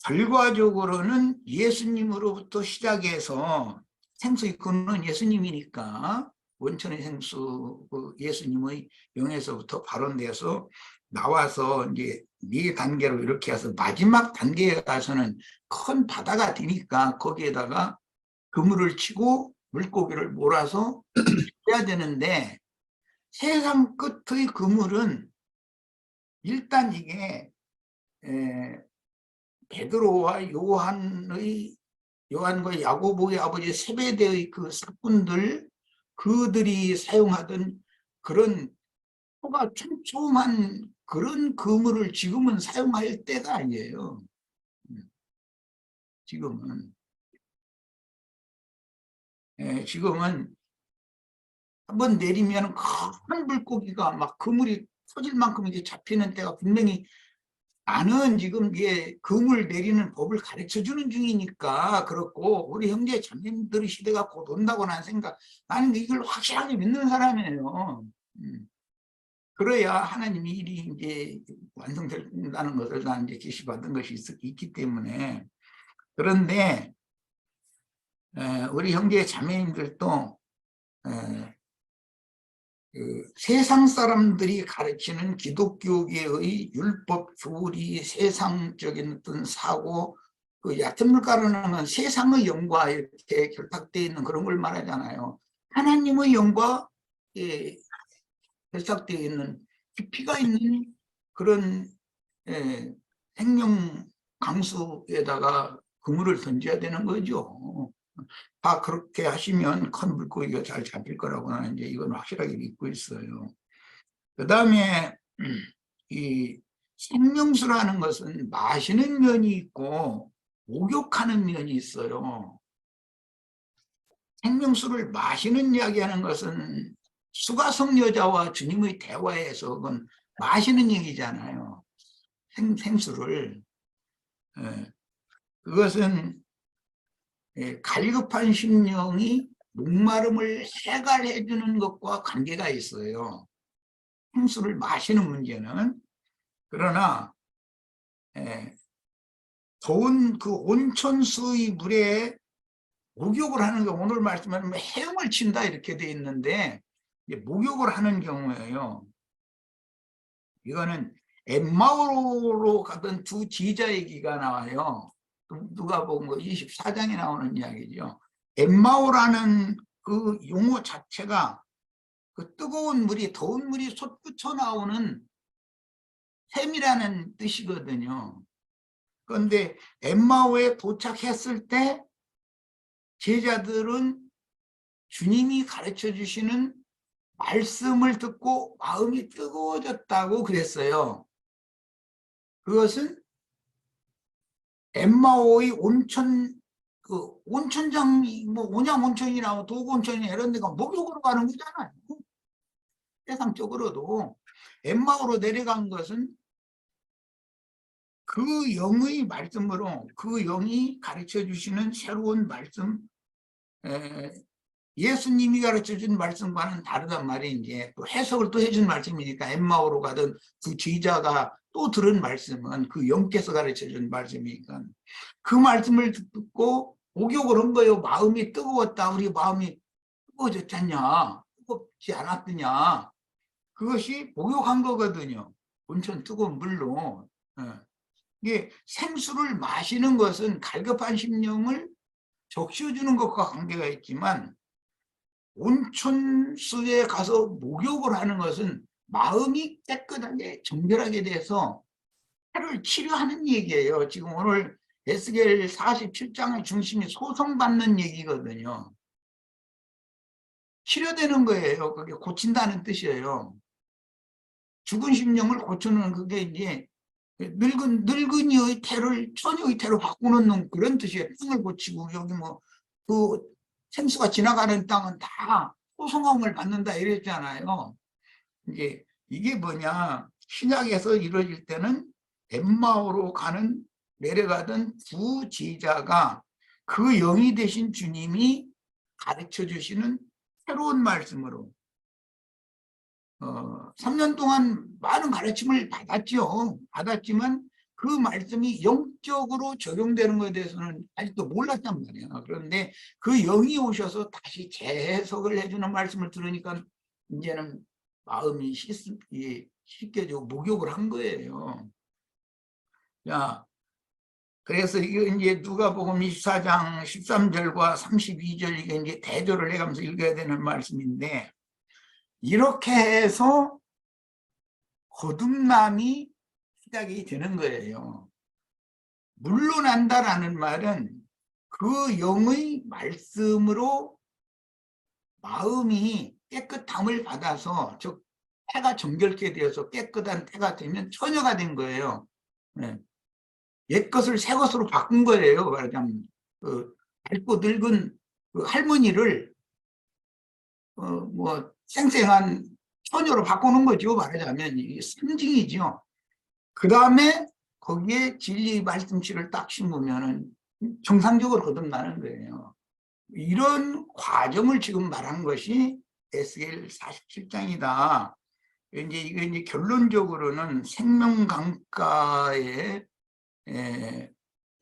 결과적으로는 예수님으로부터 시작해서 생수의 근원은 예수님이니까 원천의 생수 예수님의 영에서부터 발원돼서 나와서 이제 네 단계로 이렇게 해서 마지막 단계에 가서는 큰 바다가 되니까 거기에다가 그물을 치고 물고기를 몰아서 해야 되는데 세상 끝의 그물은 일단 이게 베드로와 요한과 야고보의 아버지 세베대의 그 사꾼들 그들이 사용하던 그런 코가 촘촘한 그런 그물을 지금은 사용할 때가 아니에요. 지금은 지금은 한번 내리면 큰 물고기가 막 그물이 터질 만큼 이제 잡히는 때가 분명히, 나는 지금 이게 그물 내리는 법을 가르쳐 주는 중이니까 그렇고, 우리 형제 자매님들의 시대가 곧 온다고 나는 이걸 확실하게 믿는 사람이에요. 그래야 하나님의 일이 이제 완성된다는 것을 나는 이제 계시받은 것이 있기 때문에. 그런데 우리 형제 자매님들도 그 세상 사람들이 가르치는 기독교계의 율법 교리, 세상적인 어떤 사고, 그 얕은 물가루는 건 세상의 영과 이렇게 결탁되어 있는 그런 걸 말하잖아요. 하나님의 영과 결탁되어 있는 깊이가 있는 그런 생명 강수에다가 그물을 던져야 되는 거죠. 다 그렇게 하시면 큰 물고기가 잘 잡힐 거라고 나는 이제 이건 확실하게 믿고 있어요. 그 다음에 이 생명수라는 것은 마시는 면이 있고 목욕하는 면이 있어요. 생명수를 마시는 이야기하는 것은 수가성 여자와 주님의 대화에서 그건 마시는 얘기잖아요. 생수를. 그것은 갈급한 심령이 목마름을 해갈해 주는 것과 관계가 있어요. 생수를 마시는 문제는. 그러나 더운 그 온천수의 물에 목욕을 하는 게, 오늘 말씀하면 헤엄을 친다 이렇게 돼 있는데 목욕을 하는 경우에요. 이거는 엠마오로 가던 두 지자 얘기가 나와요. 누가 보면 24장에 나오는 이야기죠. 엠마오라는 그 용어 자체가 그 뜨거운 물이, 더운 물이 솟구쳐 나오는 샘이라는 뜻이거든요. 그런데 엠마오에 도착했을 때 제자들은 주님이 가르쳐 주시는 말씀을 듣고 마음이 뜨거워졌다고 그랬어요. 그것은 엠마오의 온천장이 뭐 온양온천이나 도구온천이나 이런 데가 목욕으로 가는 거잖아요. 세상적으로도 엠마오로 내려간 것은 그 영의 말씀으로, 그 영이 가르쳐 주시는 새로운 말씀, 예수님이 가르쳐 준 말씀과는 다르단 말이에요. 이제 또 해석을 또 해준 말씀이니까 엠마오로 가던 그 제자가 또 들은 말씀은 그 영께서 가르쳐 준 말씀이니까 그 말씀을 듣고 목욕을 한 거예요. 마음이 뜨거웠다. 우리 마음이 뜨거워졌잖냐, 뜨겁지 않았더냐. 그것이 목욕한 거거든요. 온천 뜨거운 물로. 이게 생수를 마시는 것은 갈급한 심령을 적셔주는 것과 관계가 있지만, 온천수에 가서 목욕을 하는 것은 마음이 깨끗하게 정결하게 돼서 해를 치료하는 얘기예요. 지금 오늘 에스겔 47장의 중심이 소송받는 얘기거든요. 치료되는 거예요. 그게 고친다는 뜻이에요. 죽은 심령을 고치는, 그게 이제 늙은이의 태를 처녀의 태로 바꾸는 그런 뜻이에요. 땅을 고치고, 여기 뭐 그 생수가 지나가는 땅은 다 소송함을 받는다 이랬잖아요. 이게 뭐냐, 신약에서 이루어질 때는 엠마오로 내려가던 두 제자가 그 영이 되신 주님이 가르쳐 주시는 새로운 말씀으로 3년 동안 많은 가르침을 받았지만 그 말씀이 영적으로 적용되는 것에 대해서는 아직도 몰랐단 말이에요. 그런데 그 영이 오셔서 다시 재해석을 해주는 말씀을 들으니까 이제는 마음이 씻겨지고 목욕을 한 거예요. 자, 그래서 이게 이제 누가복음 24장 13절과 32절, 이게 이제 대조를 해가면서 읽어야 되는 말씀인데, 이렇게 해서 거듭남이 시작이 되는 거예요. 물러난다라는 말은 그 영의 말씀으로 마음이 깨끗함을 받아서, 즉 태가 정결케 되어서 깨끗한 태가 되면 처녀가 된 거예요. 옛 것을 새 것으로 바꾼 거예요. 말하자면 밝고 늙은 그 할머니를 뭐 생생한 처녀로 바꾸는 거죠. 말하자면 이게 상징이죠. 그 다음에 거기에 진리 말씀실을 딱 심으면은 정상적으로 거듭나는 거예요. 이런 과정을 지금 말한 것이 에스겔 47장이다. 이제 결론적으로는 생명강가에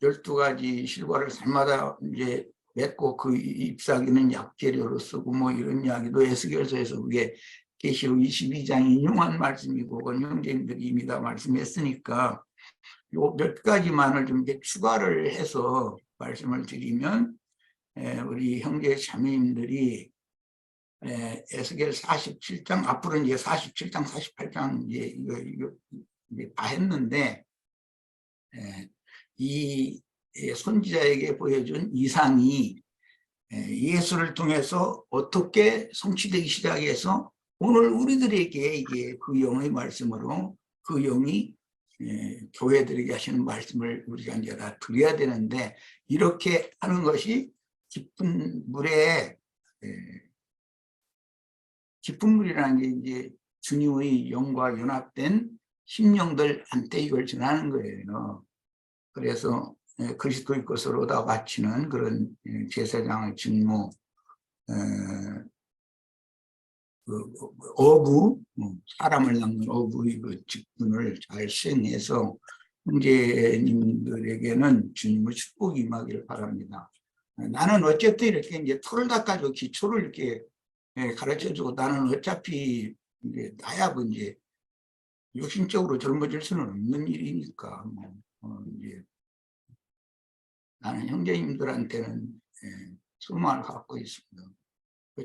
12가지 실과를 살마다 이제 맺고 그 잎사귀는 약재료로 쓰고 뭐 이런 이야기도 에스겔서에서 그게 계시록 22장 인용한 말씀이고 그건 형제님들이 이미 다 말씀했으니까 요 몇 가지만을 좀 이제 추가를 해서 말씀을 드리면 우리 형제 자매님들이 에스겔 47장 앞으로 이제 47장 48장 이거 이제 다 했는데 이 선지자에게 보여준 이상이 예수를 통해서 어떻게 성취되기 시작해서 오늘 우리들에게 이게 그 영의 말씀으로 그 영이 교회들에게 하시는 말씀을 우리가 이제 다 드려야 되는데 이렇게 하는 것이 깊은 물에 깊은 물이라는 게 이제 주님의 영과 연합된 심령들한테 이걸 전하는 거예요. 그래서 그리스도의 것을 얻어 바치는 그런 제사장의 직무, 어부, 사람을 낚는 어부의 그 직분을 잘 수행해서 형제님들에게는 주님의 축복이 임하기를 바랍니다. 나는 어쨌든 이렇게 이제 틀을 닦아주고 기초를 이렇게 가르쳐주고 나는 어차피 이제 나야 뭐 이제 육신적으로 젊어질 수는 없는 일이니까 이제 나는 형제님들한테는 소망을 갖고 있습니다.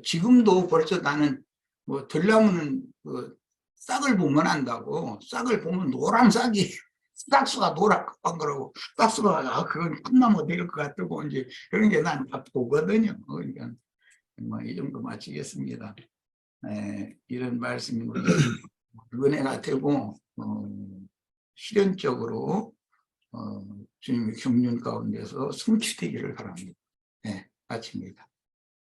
지금도 벌써 나는 뭐 들나무는 그 싹을 보면 안다고 싹을 보면 노란 싹이 싹수가 노랗고 그러고 싹수가 그건 꿈나무 될 것 같고 이제 그런 게 난 다 보거든요. 그러니까 뭐 이 정도 마치겠습니다. 이런 말씀이 우리 은혜가 되고 실현적으로 주님의 경륜 가운데서 성취되기를 바랍니다. 마칩니다.